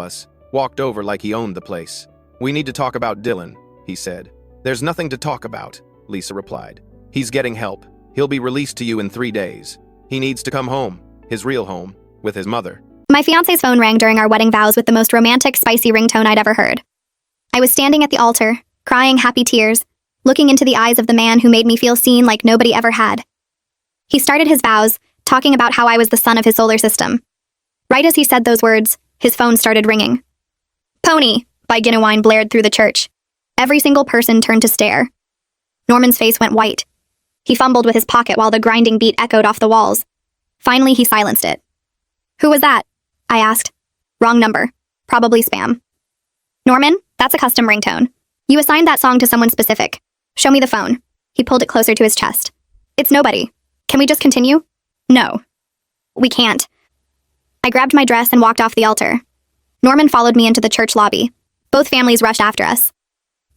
us, walked over like he owned the place. We need to talk about Dylan, he said. There's nothing to talk about, Lisa replied. He's getting help. He'll be released to you in 3 days. He needs to come home, his real home, with his mother. My fiancé's phone rang during our wedding vows with the most romantic, spicy ringtone I'd ever heard. I was standing at the altar, crying happy tears, looking into the eyes of the man who made me feel seen like nobody ever had. He started his vows, talking about how I was the sun of his solar system. Right as he said those words, his phone started ringing. Pony, by Genuine blared through the church. Every single person turned to stare. Norman's face went white. He fumbled with his pocket while the grinding beat echoed off the walls. Finally, he silenced it. Who was that? I asked. Wrong number. Probably spam. Norman, that's a custom ringtone. You assigned that song to someone specific. Show me the phone. He pulled it closer to his chest. It's nobody. Can we just continue? No. We can't. I grabbed my dress and walked off the altar. Norman followed me into the church lobby. Both families rushed after us.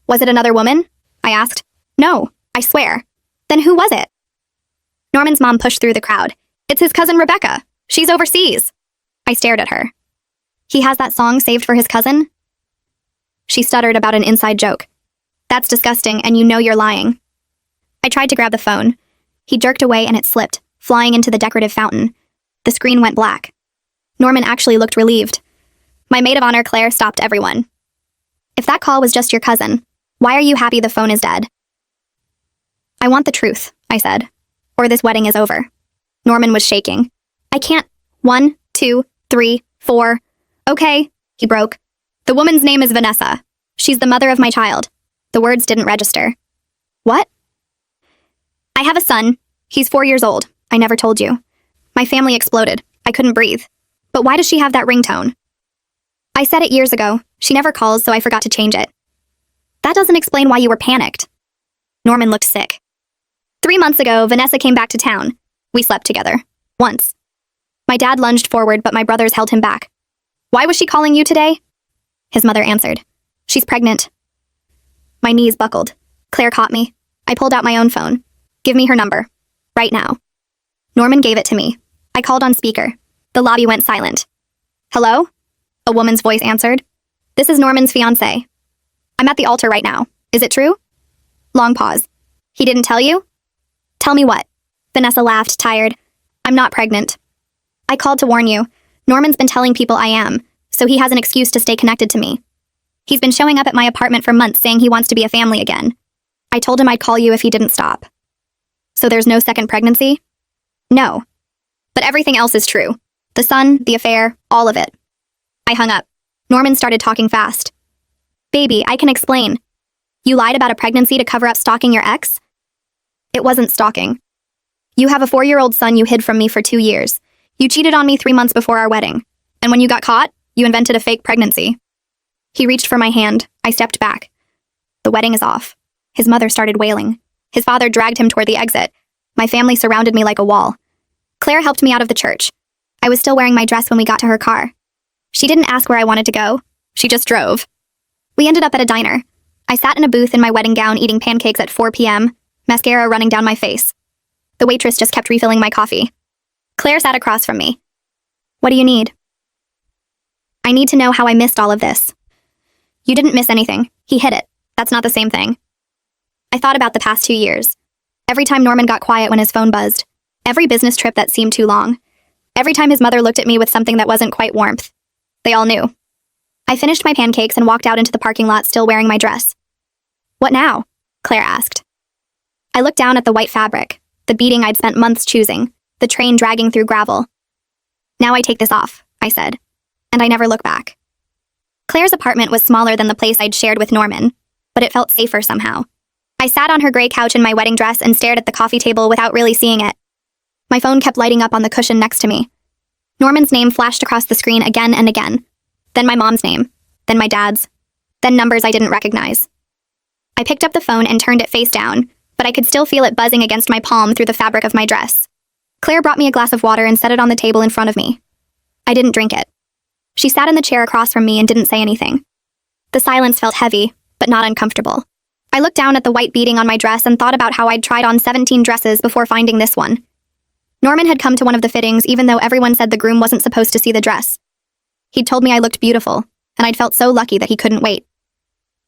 Was it another woman? I asked. No, I swear. Then who was it? Norman's mom pushed through the crowd. It's his cousin Rebecca. She's overseas. I stared at her. He has that song saved for his cousin? She stuttered about an inside joke. That's disgusting, and you know you're lying. I tried to grab the phone. He jerked away and it slipped, flying into the decorative fountain. The screen went black. Norman actually looked relieved. My maid of honor, Claire, stopped everyone. If that call was just your cousin, why are you happy the phone is dead? I want the truth, I said, or this wedding is over. Norman was shaking. I can't. 1, 2, 3, 4. Okay, he broke. The woman's name is Vanessa. She's the mother of my child. The words didn't register. What? I have a son. He's 4 years old. I never told you. My family exploded. I couldn't breathe. But why does she have that ringtone? I said it years ago. She never calls, so I forgot to change it. That doesn't explain why you were panicked. Norman looked sick. 3 months ago, Vanessa came back to town. We slept together. Once. My dad lunged forward, but my brothers held him back. Why was she calling you today? His mother answered. She's pregnant. My knees buckled. Claire caught me. I pulled out my own phone. Give me her number. Right now. Norman gave it to me. I called on speaker. The lobby went silent. Hello? A woman's voice answered. This is Norman's fiancé. I'm at the altar right now. Is it true? Long pause. He didn't tell you? Tell me what? Vanessa laughed, tired. I'm not pregnant. I called to warn you. Norman's been telling people I am, so he has an excuse to stay connected to me. He's been showing up at my apartment for months saying he wants to be a family again. I told him I'd call you if he didn't stop. So there's no second pregnancy? No. But everything else is true. The son, the affair, all of it. I hung up. Norman started talking fast. Baby, I can explain. You lied about a pregnancy to cover up stalking your ex? It wasn't stalking. You have a 4-year-old son you hid from me for 2 years. You cheated on me 3 months before our wedding. And when you got caught, you invented a fake pregnancy. He reached for my hand. I stepped back. The wedding is off. His mother started wailing. His father dragged him toward the exit. My family surrounded me like a wall. Claire helped me out of the church. I was still wearing my dress when we got to her car. She didn't ask where I wanted to go. She just drove. We ended up at a diner. I sat in a booth in my wedding gown eating pancakes at 4 p.m., mascara running down my face. The waitress just kept refilling my coffee. Claire sat across from me. What do you need? I need to know how I missed all of this. You didn't miss anything. He hid it. That's not the same thing. I thought about the past 2 years. Every time Norman got quiet when his phone buzzed. Every business trip that seemed too long. Every time his mother looked at me with something that wasn't quite warmth. They all knew. I finished my pancakes and walked out into the parking lot still wearing my dress. What now? Claire asked. I looked down at the white fabric, the beading I'd spent months choosing, the train dragging through gravel. Now I take this off, I said. And I never look back. Claire's apartment was smaller than the place I'd shared with Norman, but it felt safer somehow. I sat on her gray couch in my wedding dress and stared at the coffee table without really seeing it. My phone kept lighting up on the cushion next to me. Norman's name flashed across the screen again and again. Then my mom's name. Then my dad's. Then numbers I didn't recognize. I picked up the phone and turned it face down, but I could still feel it buzzing against my palm through the fabric of my dress. Claire brought me a glass of water and set it on the table in front of me. I didn't drink it. She sat in the chair across from me and didn't say anything. The silence felt heavy, but not uncomfortable. I looked down at the white beading on my dress and thought about how I'd tried on 17 dresses before finding this one. Norman had come to one of the fittings even though everyone said the groom wasn't supposed to see the dress. He'd told me I looked beautiful, and I'd felt so lucky that he couldn't wait.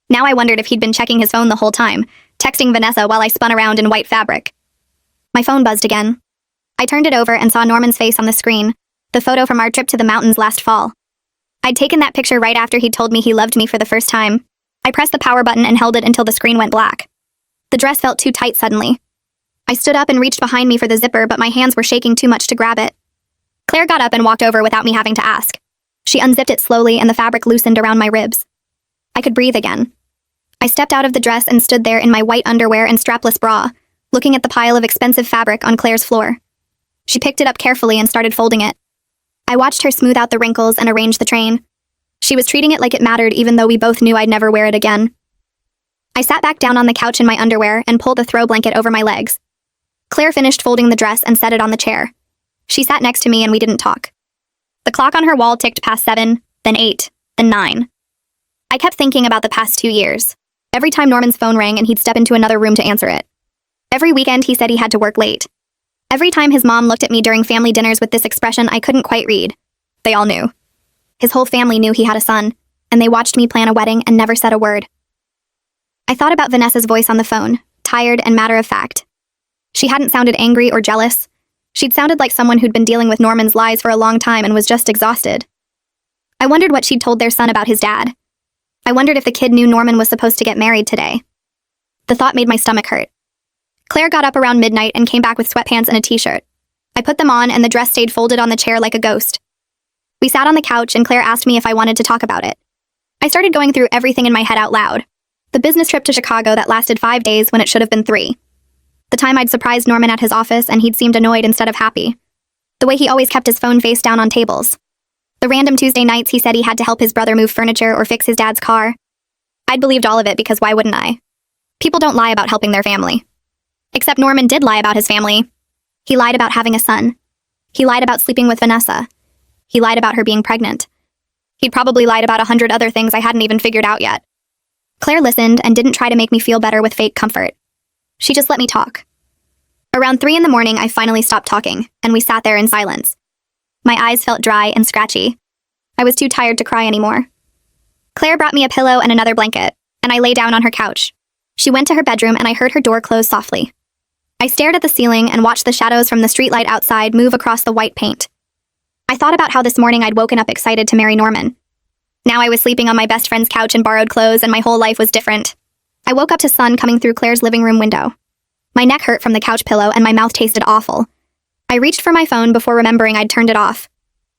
Now I wondered if he'd been checking his phone the whole time, texting Vanessa while I spun around in white fabric. My phone buzzed again. I turned it over and saw Norman's face on the screen, the photo from our trip to the mountains last fall. I'd taken that picture right after he'd told me he loved me for the first time. I pressed the power button and held it until the screen went black. The dress felt too tight suddenly. I stood up and reached behind me for the zipper, but my hands were shaking too much to grab it. Claire got up and walked over without me having to ask. She unzipped it slowly and the fabric loosened around my ribs. I could breathe again. I stepped out of the dress and stood there in my white underwear and strapless bra, looking at the pile of expensive fabric on Claire's floor. She picked it up carefully and started folding it. I watched her smooth out the wrinkles and arrange the train. She was treating it like it mattered even though we both knew I'd never wear it again. I sat back down on the couch in my underwear and pulled a throw blanket over my legs. Claire finished folding the dress and set it on the chair. She sat next to me and we didn't talk. The clock on her wall ticked past 7, then 8, then 9. I kept thinking about the past 2 years. Every time Norman's phone rang and he'd step into another room to answer it. Every weekend he said he had to work late. Every time his mom looked at me during family dinners with this expression I couldn't quite read. They all knew. His whole family knew he had a son, and they watched me plan a wedding and never said a word. I thought about Vanessa's voice on the phone, tired and matter-of-fact. She hadn't sounded angry or jealous. She'd sounded like someone who'd been dealing with Norman's lies for a long time and was just exhausted. I wondered what she'd told their son about his dad. I wondered if the kid knew Norman was supposed to get married today. The thought made my stomach hurt. Claire got up around midnight and came back with sweatpants and a t-shirt. I put them on and the dress stayed folded on the chair like a ghost. We sat on the couch and Claire asked me if I wanted to talk about it. I started going through everything in my head out loud. The business trip to Chicago that lasted 5 days when it should have been 3. The time I'd surprised Norman at his office and he'd seemed annoyed instead of happy. The way he always kept his phone face down on tables. The random Tuesday nights he said he had to help his brother move furniture or fix his dad's car. I'd believed all of it because why wouldn't I? People don't lie about helping their family. Except Norman did lie about his family. He lied about having a son. He lied about sleeping with Vanessa. He lied about her being pregnant. He'd probably lied about 100 other things I hadn't even figured out yet. Claire listened and didn't try to make me feel better with fake comfort. She just let me talk. Around 3 a.m, I finally stopped talking, and we sat there in silence. My eyes felt dry and scratchy. I was too tired to cry anymore. Claire brought me a pillow and another blanket, and I lay down on her couch. She went to her bedroom and I heard her door close softly. I stared at the ceiling and watched the shadows from the streetlight outside move across the white paint. I thought about how this morning I'd woken up excited to marry Norman. Now I was sleeping on my best friend's couch in borrowed clothes, and my whole life was different. I woke up to sun coming through Claire's living room window. My neck hurt from the couch pillow, and my mouth tasted awful. I reached for my phone before remembering I'd turned it off.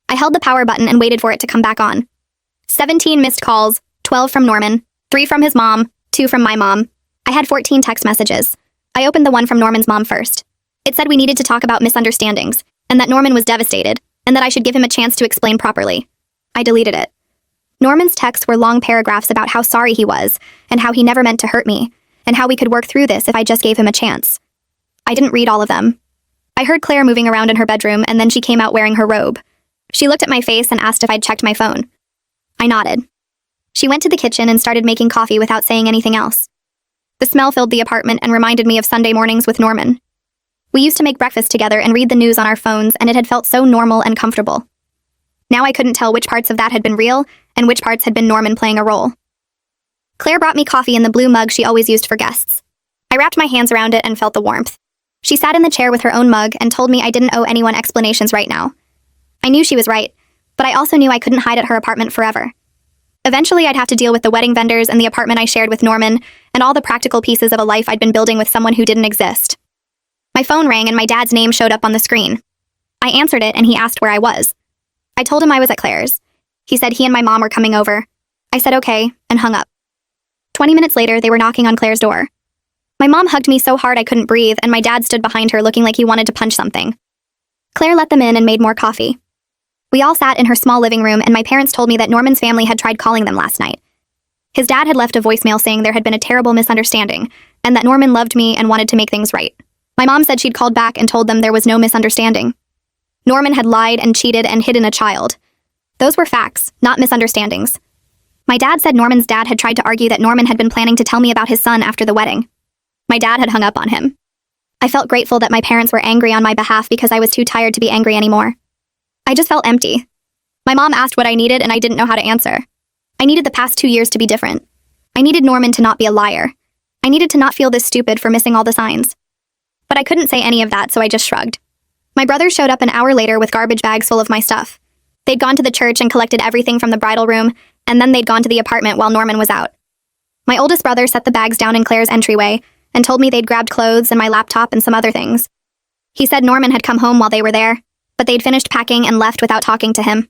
I held the power button and waited for it to come back on. 17 missed calls, 12 from Norman, 3 from his mom, 2 from my mom. I had 14 text messages. I opened the one from Norman's mom first. It said we needed to talk about misunderstandings, and that Norman was devastated, and that I should give him a chance to explain properly. I deleted it. Norman's texts were long paragraphs about how sorry he was, and how he never meant to hurt me, and how we could work through this if I just gave him a chance. I didn't read all of them. I heard Claire moving around in her bedroom, and then she came out wearing her robe. She looked at my face and asked if I'd checked my phone. I nodded. She went to the kitchen and started making coffee without saying anything else. The smell filled the apartment and reminded me of Sunday mornings with Norman. We used to make breakfast together and read the news on our phones, and it had felt so normal and comfortable. Now I couldn't tell which parts of that had been real and which parts had been Norman playing a role. Claire brought me coffee in the blue mug she always used for guests. I wrapped my hands around it and felt the warmth. She sat in the chair with her own mug and told me I didn't owe anyone explanations right now. I knew she was right, but I also knew I couldn't hide at her apartment forever. Eventually, I'd have to deal with the wedding vendors and the apartment I shared with Norman, and all the practical pieces of a life I'd been building with someone who didn't exist. My phone rang and my dad's name showed up on the screen. I answered it and he asked where I was. I told him I was at Claire's. He said he and my mom were coming over. I said okay, and hung up. 20 minutes later, they were knocking on Claire's door. My mom hugged me so hard I couldn't breathe, and my dad stood behind her looking like he wanted to punch something. Claire let them in and made more coffee. We all sat in her small living room, and my parents told me that Norman's family had tried calling them last night. His dad had left a voicemail saying there had been a terrible misunderstanding, and that Norman loved me and wanted to make things right. My mom said she'd called back and told them there was no misunderstanding. Norman had lied and cheated and hidden a child. Those were facts, not misunderstandings. My dad said Norman's dad had tried to argue that Norman had been planning to tell me about his son after the wedding. My dad had hung up on him. I felt grateful that my parents were angry on my behalf because I was too tired to be angry anymore. I just felt empty. My mom asked what I needed and I didn't know how to answer. I needed the past 2 years to be different. I needed Norman to not be a liar. I needed to not feel this stupid for missing all the signs. But I couldn't say any of that, so I just shrugged. My brothers showed up an hour later with garbage bags full of my stuff. They'd gone to the church and collected everything from the bridal room, and then they'd gone to the apartment while Norman was out. My oldest brother set the bags down in Claire's entryway and told me they'd grabbed clothes and my laptop and some other things. He said Norman had come home while they were there, but they'd finished packing and left without talking to him.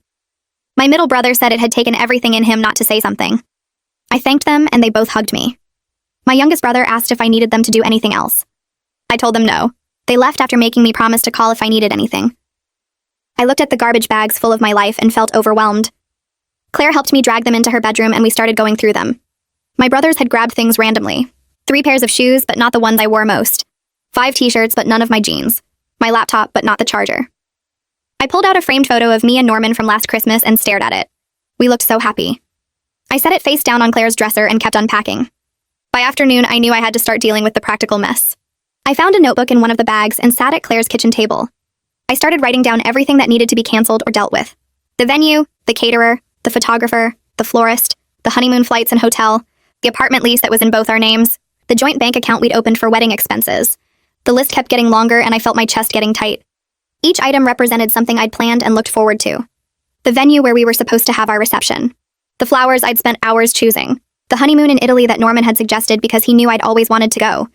My middle brother said it had taken everything in him not to say something. I thanked them and they both hugged me. My youngest brother asked if I needed them to do anything else. I told them no. They left after making me promise to call if I needed anything. I looked at the garbage bags full of my life and felt overwhelmed. Claire helped me drag them into her bedroom and we started going through them. My brothers had grabbed things randomly. 3 pairs of shoes, but not the ones I wore most. 5 t-shirts, but none of my jeans. My laptop, but not the charger. I pulled out a framed photo of me and Norman from last Christmas and stared at it. We looked so happy. I set it face down on Claire's dresser and kept unpacking. By afternoon, I knew I had to start dealing with the practical mess. I found a notebook in one of the bags and sat at Claire's kitchen table. I started writing down everything that needed to be canceled or dealt with. The venue, the caterer, the photographer, the florist, the honeymoon flights and hotel, the apartment lease that was in both our names, the joint bank account we'd opened for wedding expenses. The list kept getting longer and I felt my chest getting tight. Each item represented something I'd planned and looked forward to. The venue where we were supposed to have our reception. The flowers I'd spent hours choosing. The honeymoon in Italy that Norman had suggested because he knew I'd always wanted to go.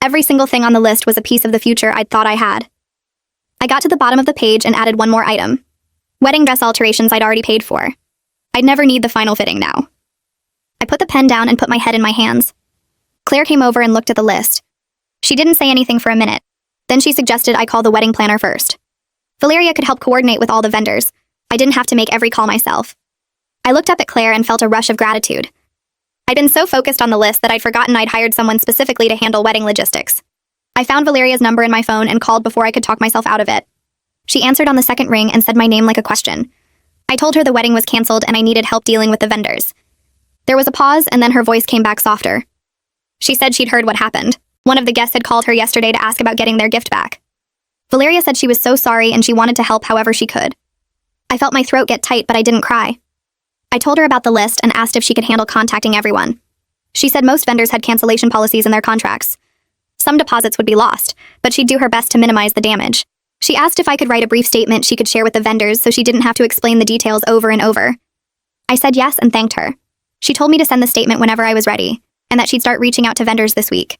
Every single thing on the list was a piece of the future I'd thought I had. I got to the bottom of the page and added one more item. Wedding dress alterations I'd already paid for. I'd never need the final fitting now. I put the pen down and put my head in my hands. Claire came over and looked at the list. She didn't say anything for a minute. Then she suggested I call the wedding planner first. Valeria could help coordinate with all the vendors. I didn't have to make every call myself. I looked up at Claire and felt a rush of gratitude. I'd been so focused on the list that I'd forgotten I'd hired someone specifically to handle wedding logistics. I found Valeria's number in my phone and called before I could talk myself out of it. She answered on the second ring and said my name like a question. I told her the wedding was canceled and I needed help dealing with the vendors. There was a pause and then her voice came back softer. She said she'd heard what happened. One of the guests had called her yesterday to ask about getting their gift back. Valeria said she was so sorry and she wanted to help however she could. I felt my throat get tight, but I didn't cry. I told her about the list and asked if she could handle contacting everyone. She said most vendors had cancellation policies in their contracts. Some deposits would be lost, but she'd do her best to minimize the damage. She asked if I could write a brief statement she could share with the vendors so she didn't have to explain the details over and over. I said yes and thanked her. She told me to send the statement whenever I was ready, and that she'd start reaching out to vendors this week.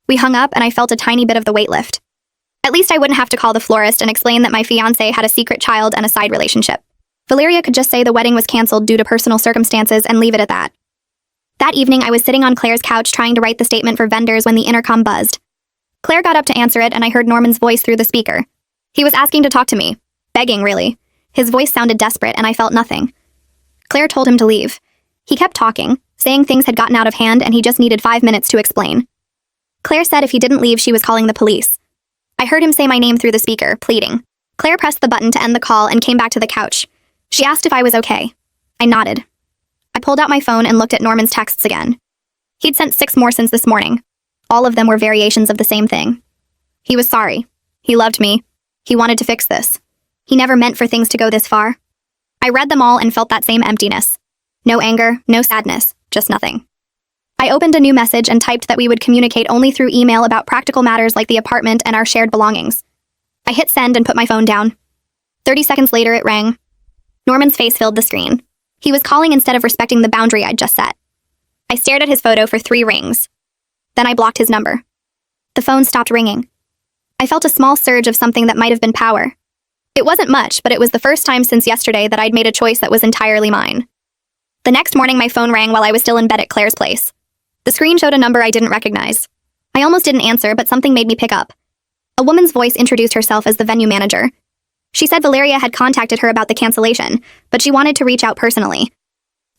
We hung up and I felt a tiny bit of the weight lift. At least I wouldn't have to call the florist and explain that my fiancé had a secret child and a side relationship. Valeria could just say the wedding was canceled due to personal circumstances and leave it at that. That evening, I was sitting on Claire's couch trying to write the statement for vendors when the intercom buzzed. Claire got up to answer it and I heard Norman's voice through the speaker. He was asking to talk to me. Begging, really. His voice sounded desperate and I felt nothing. Claire told him to leave. He kept talking, saying things had gotten out of hand and he just needed 5 minutes to explain. Claire said if he didn't leave, she was calling the police. I heard him say my name through the speaker, pleading. Claire pressed the button to end the call and came back to the couch. She asked if I was okay. I nodded. I pulled out my phone and looked at Norman's texts again. He'd sent 6 more since this morning. All of them were variations of the same thing. He was sorry. He loved me. He wanted to fix this. He never meant for things to go this far. I read them all and felt that same emptiness. No anger, no sadness, just nothing. I opened a new message and typed that we would communicate only through email about practical matters like the apartment and our shared belongings. I hit send and put my phone down. 30 seconds later, it rang. Norman's face filled the screen. He was calling instead of respecting the boundary I'd just set. I stared at his photo for 3 rings. Then I blocked his number. The phone stopped ringing. I felt a small surge of something that might have been power. It wasn't much, but it was the first time since yesterday that I'd made a choice that was entirely mine. The next morning, my phone rang while I was still in bed at Claire's place. The screen showed a number I didn't recognize. I almost didn't answer, but something made me pick up. A woman's voice introduced herself as the venue manager. She said Valeria had contacted her about the cancellation, but she wanted to reach out personally.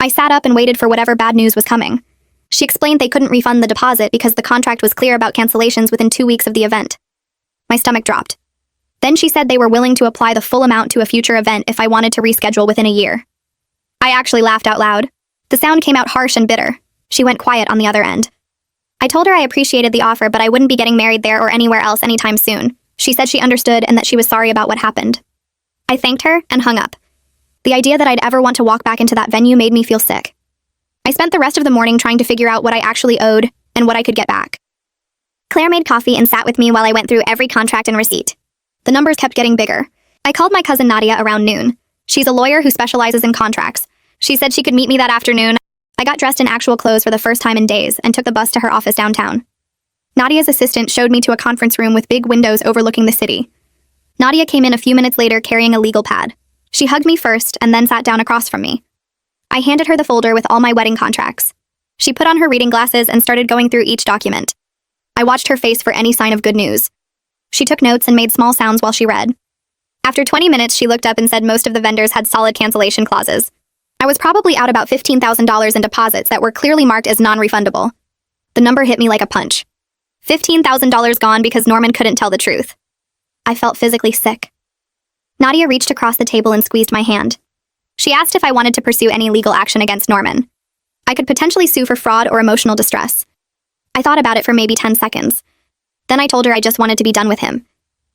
I sat up and waited for whatever bad news was coming. She explained they couldn't refund the deposit because the contract was clear about cancellations within 2 weeks of the event. My stomach dropped. Then she said they were willing to apply the full amount to a future event if I wanted to reschedule within a year. I actually laughed out loud. The sound came out harsh and bitter. She went quiet on the other end. I told her I appreciated the offer, but I wouldn't be getting married there or anywhere else anytime soon. She said she understood and that she was sorry about what happened. I thanked her and hung up. The idea that I'd ever want to walk back into that venue made me feel sick. I spent the rest of the morning trying to figure out what I actually owed and what I could get back. Claire made coffee and sat with me while I went through every contract and receipt. The numbers kept getting bigger. I called my cousin Nadia around noon. She's a lawyer who specializes in contracts. She said she could meet me that afternoon. I got dressed in actual clothes for the first time in days and took the bus to her office downtown. Nadia's assistant showed me to a conference room with big windows overlooking the city. Nadia came in a few minutes later carrying a legal pad. She hugged me first and then sat down across from me. I handed her the folder with all my wedding contracts. She put on her reading glasses and started going through each document. I watched her face for any sign of good news. She took notes and made small sounds while she read. After 20 minutes, she looked up and said most of the vendors had solid cancellation clauses. I was probably out about $15,000 in deposits that were clearly marked as non-refundable. The number hit me like a punch. $15,000 gone because Norman couldn't tell the truth. I felt physically sick. Nadia reached across the table and squeezed my hand. She asked if I wanted to pursue any legal action against Norman. I could potentially sue for fraud or emotional distress. I thought about it for maybe 10 seconds. Then I told her I just wanted to be done with him.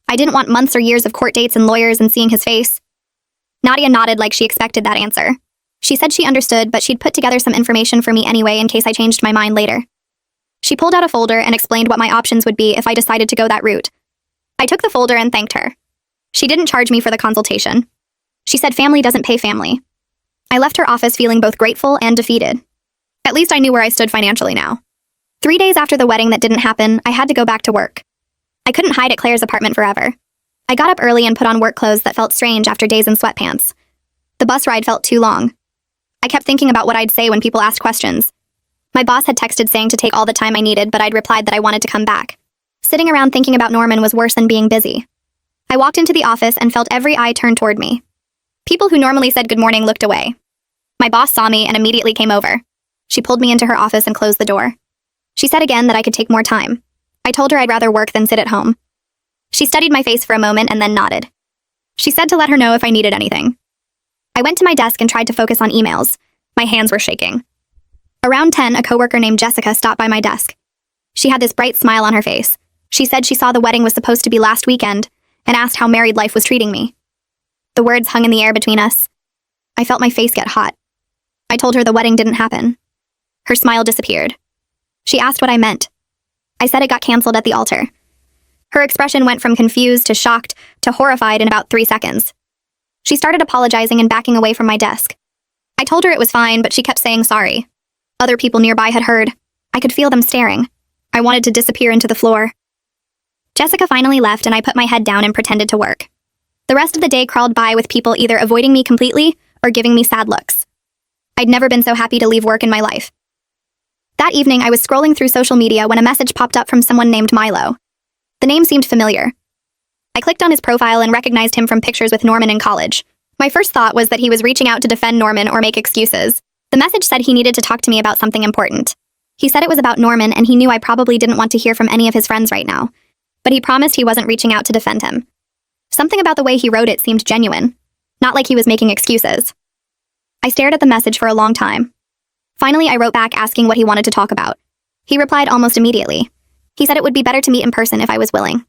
I didn't want months or years of court dates and lawyers and seeing his face. Nadia nodded like she expected that answer. She said she understood, but she'd put together some information for me anyway in case I changed my mind later. She pulled out a folder and explained what my options would be if I decided to go that route. I took the folder and thanked her. She didn't charge me for the consultation. She said family doesn't pay family. I left her office feeling both grateful and defeated. At least I knew where I stood financially now. 3 days after the wedding that didn't happen, I had to go back to work. I couldn't hide at Claire's apartment forever. I got up early and put on work clothes that felt strange after days in sweatpants. The bus ride felt too long. I kept thinking about what I'd say when people asked questions. My boss had texted saying to take all the time I needed, but I'd replied that I wanted to come back. Sitting around thinking about Norman was worse than being busy. I walked into the office and felt every eye turn toward me. People who normally said good morning looked away. My boss saw me and immediately came over. She pulled me into her office and closed the door. She said again that I could take more time. I told her I'd rather work than sit at home. She studied my face for a moment and then nodded. She said to let her know if I needed anything. I went to my desk and tried to focus on emails. My hands were shaking. Around 10, a coworker named Jessica stopped by my desk. She had this bright smile on her face. She said she saw the wedding was supposed to be last weekend and asked how married life was treating me. The words hung in the air between us. I felt my face get hot. I told her the wedding didn't happen. Her smile disappeared. She asked what I meant. I said it got canceled at the altar. Her expression went from confused to shocked to horrified in about 3 seconds. She started apologizing and backing away from my desk. I told her it was fine, but she kept saying sorry. Other people nearby had heard. I could feel them staring. I wanted to disappear into the floor. Jessica finally left and I put my head down and pretended to work. The rest of the day crawled by with people either avoiding me completely or giving me sad looks. I'd never been so happy to leave work in my life. That evening, I was scrolling through social media when a message popped up from someone named Milo. The name seemed familiar. I clicked on his profile and recognized him from pictures with Norman in college. My first thought was that he was reaching out to defend Norman or make excuses. The message said he needed to talk to me about something important. He said it was about Norman and he knew I probably didn't want to hear from any of his friends right now. But he promised he wasn't reaching out to defend him. Something about the way he wrote it seemed genuine. Not like he was making excuses. I stared at the message for a long time. Finally, I wrote back asking what he wanted to talk about. He replied almost immediately. He said it would be better to meet in person if I was willing.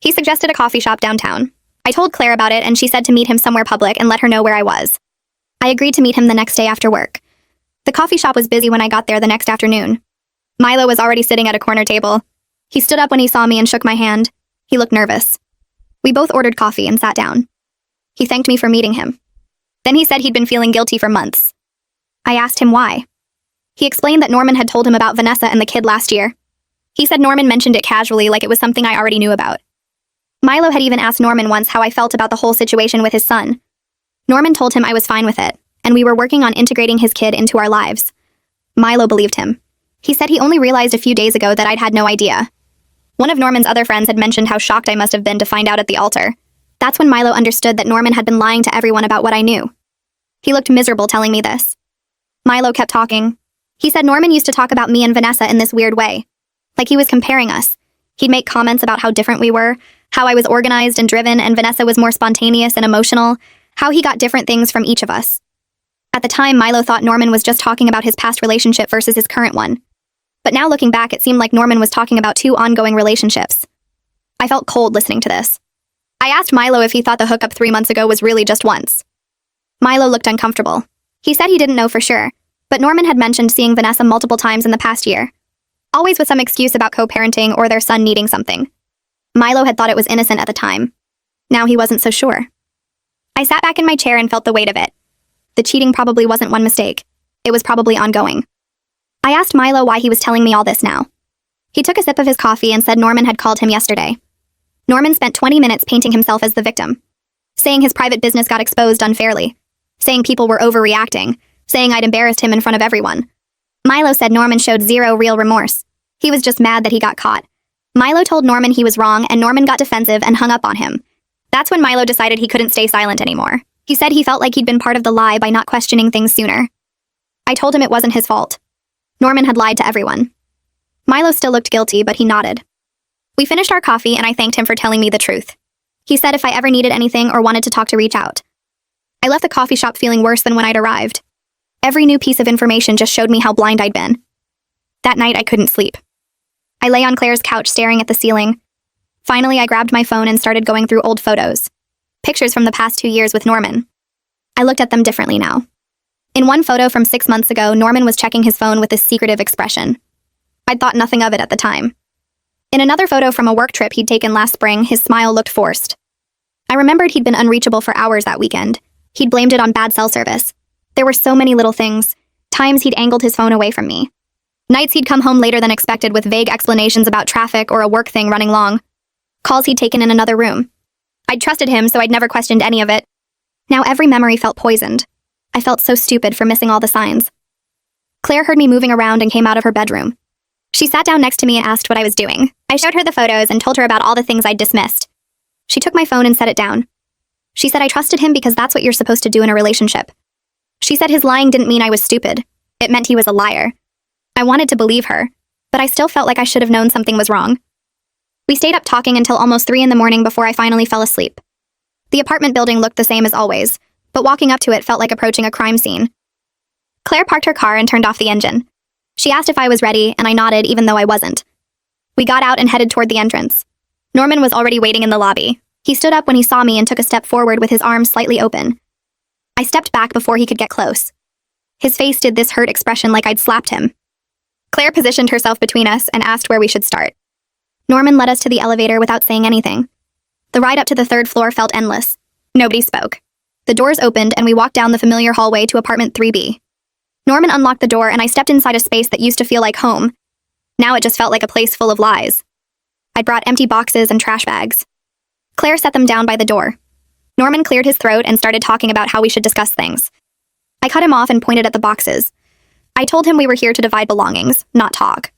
He suggested a coffee shop downtown. I told Claire about it and she said to meet him somewhere public and let her know where I was. I agreed to meet him the next day after work. The coffee shop was busy when I got there the next afternoon. Milo was already sitting at a corner table. He stood up when he saw me and shook my hand. He looked nervous. We both ordered coffee and sat down. He thanked me for meeting him. Then he said he'd been feeling guilty for months. I asked him why. He explained that Norman had told him about Vanessa and the kid last year. He said Norman mentioned it casually like it was something I already knew about. Milo had even asked Norman once how I felt about the whole situation with his son. Norman told him I was fine with it, and we were working on integrating his kid into our lives. Milo believed him. He said he only realized a few days ago that I'd had no idea. One of Norman's other friends had mentioned how shocked I must have been to find out at the altar. That's when Milo understood that Norman had been lying to everyone about what I knew. He looked miserable telling me this. Milo kept talking. He said Norman used to talk about me and Vanessa in this weird way. Like he was comparing us. He'd make comments about how different we were, how I was organized and driven and Vanessa was more spontaneous and emotional, how he got different things from each of us. At the time, Milo thought Norman was just talking about his past relationship versus his current one. But now looking back, it seemed like Norman was talking about 2 ongoing relationships. I felt cold listening to this. I asked Milo if he thought the hookup 3 months ago was really just once. Milo looked uncomfortable. He said he didn't know for sure, but Norman had mentioned seeing Vanessa multiple times in the past year. Always with some excuse about co-parenting or their son needing something. Milo had thought it was innocent at the time. Now he wasn't so sure. I sat back in my chair and felt the weight of it. The cheating probably wasn't one mistake. It was probably ongoing. I asked Milo why he was telling me all this now. He took a sip of his coffee and said Norman had called him yesterday. Norman spent 20 minutes painting himself as the victim, saying his private business got exposed unfairly, saying people were overreacting, saying I'd embarrassed him in front of everyone. Milo said Norman showed zero real remorse. He was just mad that he got caught. Milo told Norman he was wrong and Norman got defensive and hung up on him. That's when Milo decided he couldn't stay silent anymore. He said he felt like he'd been part of the lie by not questioning things sooner. I told him it wasn't his fault. Norman had lied to everyone. Milo still looked guilty, but he nodded. We finished our coffee and I thanked him for telling me the truth. He said if I ever needed anything or wanted to talk to reach out. I left the coffee shop feeling worse than when I'd arrived. Every new piece of information just showed me how blind I'd been. That night I couldn't sleep. I lay on Claire's couch staring at the ceiling. Finally, I grabbed my phone and started going through old photos. Pictures from the past 2 years with Norman. I looked at them differently now. In one photo from 6 months ago, Norman was checking his phone with this secretive expression. I'd thought nothing of it at the time. In another photo from a work trip he'd taken last spring, his smile looked forced. I remembered he'd been unreachable for hours that weekend. He'd blamed it on bad cell service. There were so many little things. Times he'd angled his phone away from me. Nights he'd come home later than expected with vague explanations about traffic or a work thing running long. Calls he'd taken in another room. I'd trusted him, so I'd never questioned any of it. Now every memory felt poisoned. I felt so stupid for missing all the signs. Claire heard me moving around and came out of her bedroom. She sat down next to me and asked what I was doing. I showed her the photos and told her about all the things I'd dismissed. She took my phone and set it down. She said I trusted him because that's what you're supposed to do in a relationship. She said his lying didn't mean I was stupid. It meant he was a liar. I wanted to believe her, but I still felt like I should have known something was wrong. We stayed up talking until almost 3 in the morning before I finally fell asleep. The apartment building looked the same as always, but walking up to it felt like approaching a crime scene. Claire parked her car and turned off the engine. She asked if I was ready, and I nodded even though I wasn't. We got out and headed toward the entrance. Norman was already waiting in the lobby. He stood up when he saw me and took a step forward with his arms slightly open. I stepped back before he could get close. His face did this hurt expression like I'd slapped him. Claire positioned herself between us and asked where we should start. Norman led us to the elevator without saying anything. The ride up to the third floor felt endless. Nobody spoke. The doors opened and we walked down the familiar hallway to apartment 3B. Norman unlocked the door and I stepped inside a space that used to feel like home. Now it just felt like a place full of lies. I'd brought empty boxes and trash bags. Claire set them down by the door. Norman cleared his throat and started talking about how we should discuss things. I cut him off and pointed at the boxes. I told him we were here to divide belongings, not talk.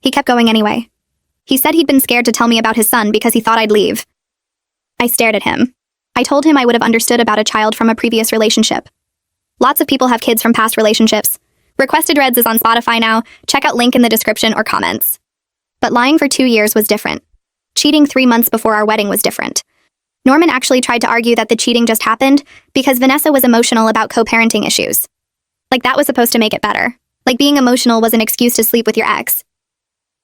He kept going anyway. He said he'd been scared to tell me about his son because he thought I'd leave. I stared at him. I told him I would have understood about a child from a previous relationship. Lots of people have kids from past relationships. Requested Reds is on Spotify now. Check out link in the description or comments. But lying for 2 years was different. Cheating 3 months before our wedding was different. Norman actually tried to argue that the cheating just happened because Vanessa was emotional about co-parenting issues. Like that was supposed to make it better. Like being emotional was an excuse to sleep with your ex.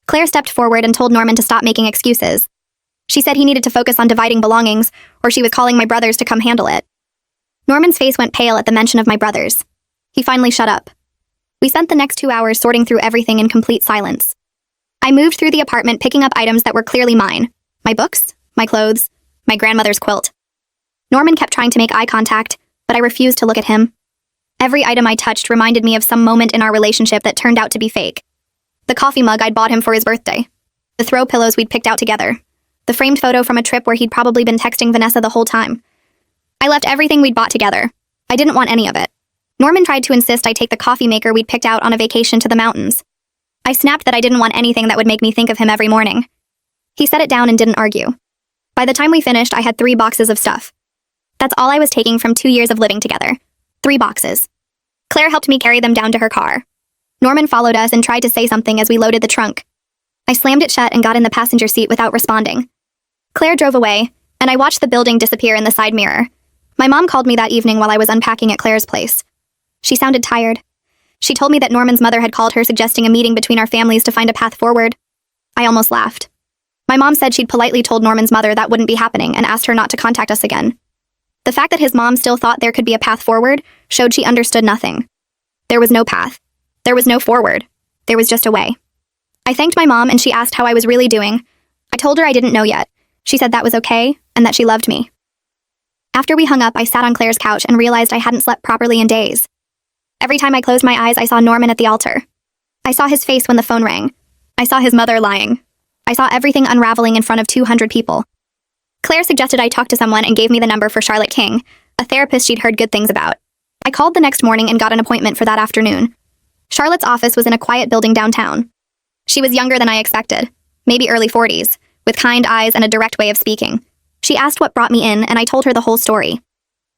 Claire stepped forward and told Norman to stop making excuses. She said he needed to focus on dividing belongings, or she was calling my brothers to come handle it. Norman's face went pale at the mention of my brothers. He finally shut up. We spent the next 2 hours sorting through everything in complete silence. I moved through the apartment picking up items that were clearly mine. My books, my clothes, my grandmother's quilt. Norman kept trying to make eye contact, but I refused to look at him. Every item I touched reminded me of some moment in our relationship that turned out to be fake. The coffee mug I'd bought him for his birthday. The throw pillows we'd picked out together. The framed photo from a trip where he'd probably been texting Vanessa the whole time. I left everything we'd bought together. I didn't want any of it. Norman tried to insist I take the coffee maker we'd picked out on a vacation to the mountains. I snapped that I didn't want anything that would make me think of him every morning. He set it down and didn't argue. By the time we finished, I had 3 boxes of stuff. That's all I was taking from 2 years of living together. 3 boxes. Claire helped me carry them down to her car. Norman followed us and tried to say something as we loaded the trunk. I slammed it shut and got in the passenger seat without responding. Claire drove away, and I watched the building disappear in the side mirror. My mom called me that evening while I was unpacking at Claire's place. She sounded tired. She told me that Norman's mother had called her suggesting a meeting between our families to find a path forward. I almost laughed. My mom said she'd politely told Norman's mother that wouldn't be happening and asked her not to contact us again. The fact that his mom still thought there could be a path forward showed she understood nothing. There was no path. There was no forward. There was just a way. I thanked my mom and she asked how I was really doing. I told her I didn't know yet. She said that was okay and that she loved me. After we hung up, I sat on Claire's couch and realized I hadn't slept properly in days. Every time I closed my eyes, I saw Norman at the altar. I saw his face when the phone rang. I saw his mother lying. I saw everything unraveling in front of 200 people. Claire suggested I talk to someone and gave me the number for Charlotte King, a therapist she'd heard good things about. I called the next morning and got an appointment for that afternoon. Charlotte's office was in a quiet building downtown. She was younger than I expected, maybe early 40s, with kind eyes and a direct way of speaking. She asked what brought me in, and I told her the whole story.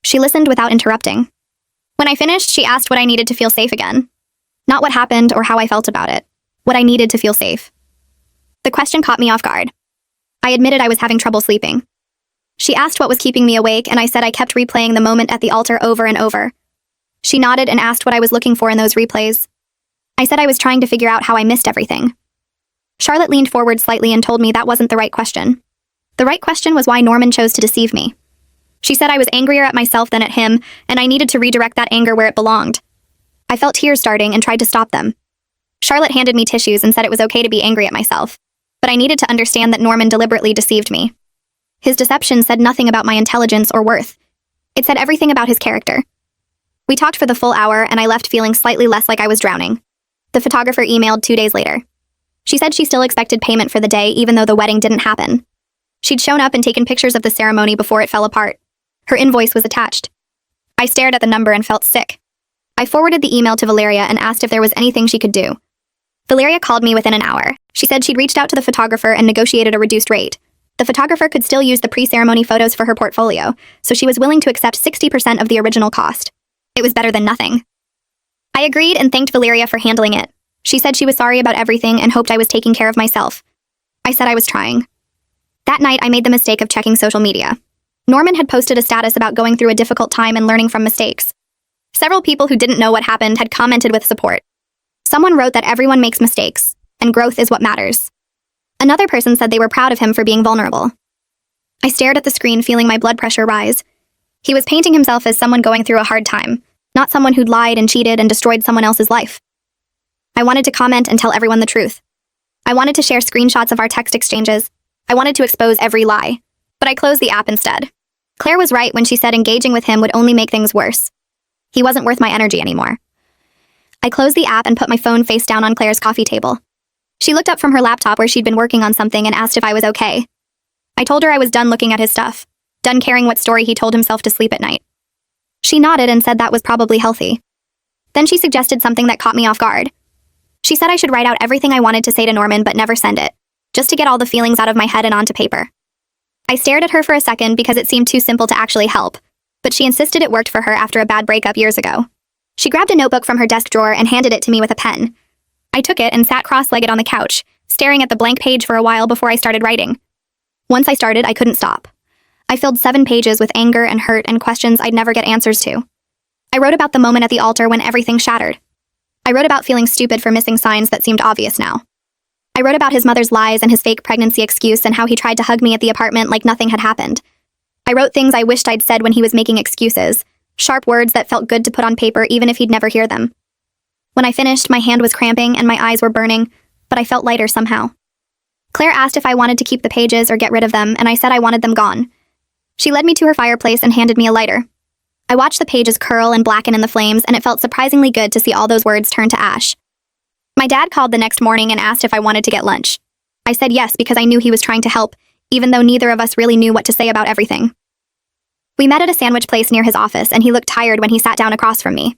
She listened without interrupting. When I finished, she asked what I needed to feel safe again. Not what happened or how I felt about it. What I needed to feel safe. The question caught me off guard. I admitted I was having trouble sleeping. She asked what was keeping me awake, and I said I kept replaying the moment at the altar over and over. She nodded and asked what I was looking for in those replays. I said I was trying to figure out how I missed everything. Charlotte leaned forward slightly and told me that wasn't the right question. The right question was why Norman chose to deceive me. She said I was angrier at myself than at him, and I needed to redirect that anger where it belonged. I felt tears starting and tried to stop them. Charlotte handed me tissues and said it was okay to be angry at myself, but I needed to understand that Norman deliberately deceived me. His deception said nothing about my intelligence or worth. It said everything about his character. We talked for the full hour, and I left feeling slightly less like I was drowning. The photographer emailed 2 days later. She said she still expected payment for the day even though the wedding didn't happen. She'd shown up and taken pictures of the ceremony before it fell apart. Her invoice was attached. I stared at the number and felt sick. I forwarded the email to Valeria and asked if there was anything she could do. Valeria called me within an hour. She said she'd reached out to the photographer and negotiated a reduced rate. The photographer could still use the pre-ceremony photos for her portfolio, so she was willing to accept 60% of the original cost. It was better than nothing. I agreed and thanked Valeria for handling it. She said she was sorry about everything and hoped I was taking care of myself. I said I was trying. That night, I made the mistake of checking social media. Norman had posted a status about going through a difficult time and learning from mistakes. Several people who didn't know what happened had commented with support. Someone wrote that everyone makes mistakes, and growth is what matters. Another person said they were proud of him for being vulnerable. I stared at the screen, feeling my blood pressure rise. He was painting himself as someone going through a hard time, not someone who'd lied and cheated and destroyed someone else's life. I wanted to comment and tell everyone the truth. I wanted to share screenshots of our text exchanges. I wanted to expose every lie. But I closed the app instead. Claire was right when she said engaging with him would only make things worse. He wasn't worth my energy anymore. I closed the app and put my phone face down on Claire's coffee table. She looked up from her laptop where she'd been working on something and asked if I was okay. I told her I was done looking at his stuff, done caring what story he told himself to sleep at night. She nodded and said that was probably healthy. Then she suggested something that caught me off guard. She said I should write out everything I wanted to say to Norman but never send it, just to get all the feelings out of my head and onto paper. I stared at her for a second because it seemed too simple to actually help, but she insisted it worked for her after a bad breakup years ago. She grabbed a notebook from her desk drawer and handed it to me with a pen. I took it and sat cross-legged on the couch, staring at the blank page for a while before I started writing. Once I started, I couldn't stop. I filled 7 pages with anger and hurt and questions I'd never get answers to. I wrote about the moment at the altar when everything shattered. I wrote about feeling stupid for missing signs that seemed obvious now. I wrote about his mother's lies and his fake pregnancy excuse and how he tried to hug me at the apartment like nothing had happened. I wrote things I wished I'd said when he was making excuses, sharp words that felt good to put on paper even if he'd never hear them. When I finished, my hand was cramping and my eyes were burning, but I felt lighter somehow. Claire asked if I wanted to keep the pages or get rid of them, and I said I wanted them gone. She led me to her fireplace and handed me a lighter. I watched the pages curl and blacken in the flames, and it felt surprisingly good to see all those words turn to ash. My dad called the next morning and asked if I wanted to get lunch. I said yes because I knew he was trying to help, even though neither of us really knew what to say about everything. We met at a sandwich place near his office, and he looked tired when he sat down across from me.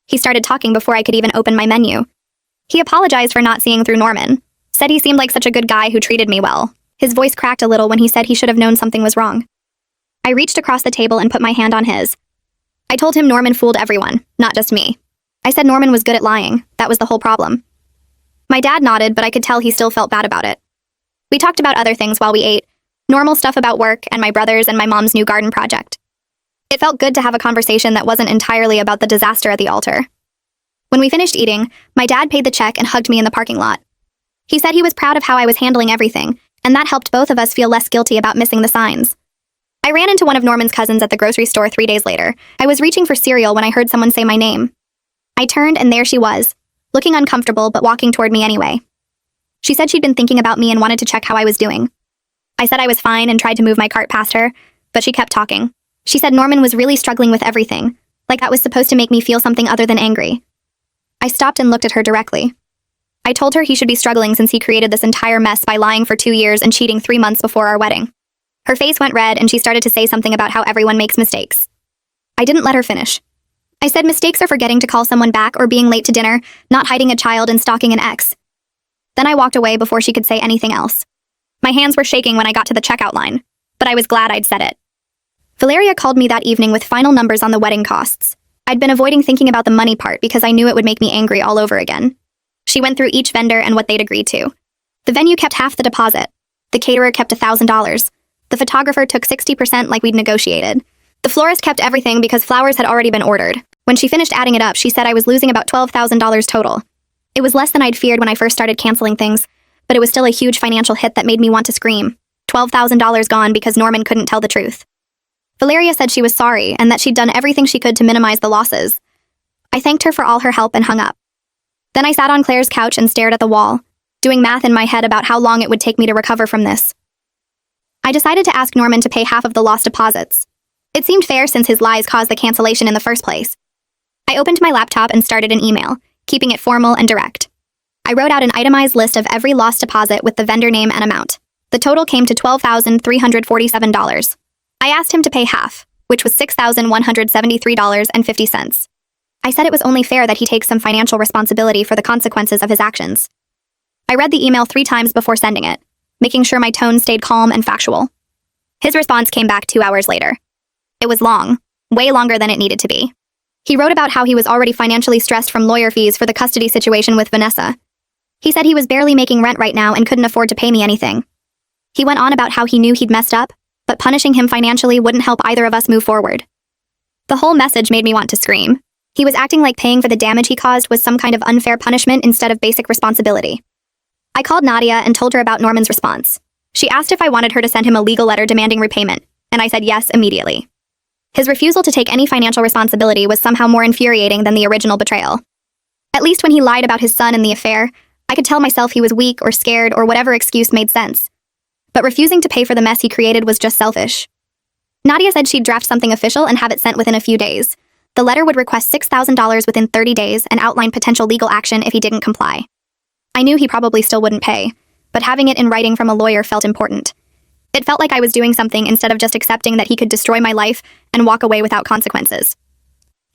He started talking before I could even open my menu. He apologized for not seeing through Norman, said he seemed like such a good guy who treated me well. His voice cracked a little when he said he should have known something was wrong. I reached across the table and put my hand on his. I told him Norman fooled everyone, not just me. I said Norman was good at lying. That was the whole problem. My dad nodded, but I could tell he still felt bad about it. We talked about other things while we ate, normal stuff about work and my brothers and my mom's new garden project. It felt good to have a conversation that wasn't entirely about the disaster at the altar. When we finished eating, my dad paid the check and hugged me in the parking lot. He said he was proud of how I was handling everything, and that helped both of us feel less guilty about missing the signs. I ran into one of Norman's cousins at the grocery store 3 days later. I was reaching for cereal when I heard someone say my name. I turned and there she was, looking uncomfortable but walking toward me anyway. She said she'd been thinking about me and wanted to check how I was doing. I said I was fine and tried to move my cart past her, but she kept talking. She said Norman was really struggling with everything, like that was supposed to make me feel something other than angry. I stopped and looked at her directly. I told her he should be struggling since he created this entire mess by lying for 2 years and cheating 3 months before our wedding. Her face went red and she started to say something about how everyone makes mistakes. I didn't let her finish. I said mistakes are forgetting to call someone back or being late to dinner, not hiding a child and stalking an ex. Then I walked away before she could say anything else. My hands were shaking when I got to the checkout line, but I was glad I'd said it. Valeria called me that evening with final numbers on the wedding costs. I'd been avoiding thinking about the money part because I knew it would make me angry all over again. She went through each vendor and what they'd agreed to. The venue kept half the deposit. The caterer kept $1,000. The photographer took 60% like we'd negotiated. The florist kept everything because flowers had already been ordered. When she finished adding it up, she said I was losing about $12,000 total. It was less than I'd feared when I first started canceling things, but it was still a huge financial hit that made me want to scream. $12,000 gone because Norman couldn't tell the truth. Valeria said she was sorry and that she'd done everything she could to minimize the losses. I thanked her for all her help and hung up. Then I sat on Claire's couch and stared at the wall, doing math in my head about how long it would take me to recover from this. I decided to ask Norman to pay half of the lost deposits. It seemed fair since his lies caused the cancellation in the first place. I opened my laptop and started an email, keeping it formal and direct. I wrote out an itemized list of every lost deposit with the vendor name and amount. The total came to $12,347. I asked him to pay half, which was $6,173.50. I said it was only fair that he take some financial responsibility for the consequences of his actions. I read the email 3 times before sending it, making sure my tone stayed calm and factual. His response came back 2 hours later. It was long, way longer than it needed to be. He wrote about how he was already financially stressed from lawyer fees for the custody situation with Vanessa. He said he was barely making rent right now and couldn't afford to pay me anything. He went on about how he knew he'd messed up, but punishing him financially wouldn't help either of us move forward. The whole message made me want to scream. He was acting like paying for the damage he caused was some kind of unfair punishment instead of basic responsibility. I called Nadia and told her about Norman's response. She asked if I wanted her to send him a legal letter demanding repayment, and I said yes immediately. His refusal to take any financial responsibility was somehow more infuriating than the original betrayal. At least when he lied about his son and the affair, I could tell myself he was weak or scared or whatever excuse made sense. But refusing to pay for the mess he created was just selfish. Nadia said she'd draft something official and have it sent within a few days. The letter would request $6,000 within 30 days and outline potential legal action if he didn't comply. I knew he probably still wouldn't pay, but having it in writing from a lawyer felt important. It felt like I was doing something instead of just accepting that he could destroy my life and walk away without consequences.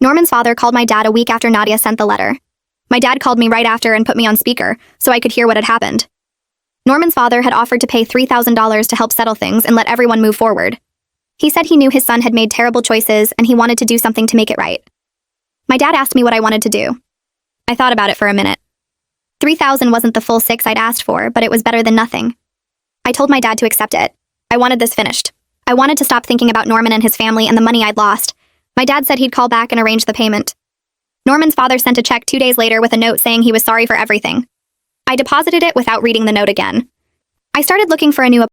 Norman's father called my dad a week after Nadia sent the letter. My dad called me right after and put me on speaker so I could hear what had happened. Norman's father had offered to pay $3,000 to help settle things and let everyone move forward. He said he knew his son had made terrible choices and he wanted to do something to make it right. My dad asked me what I wanted to do. I thought about it for a minute. $3,000 wasn't the full $6,000 I'd asked for, but it was better than nothing. I told my dad to accept it. I wanted this finished. I wanted to stop thinking about Norman and his family and the money I'd lost. My dad said he'd call back and arrange the payment. Norman's father sent a check 2 days later with a note saying he was sorry for everything. I deposited it without reading the note again. I started looking for a new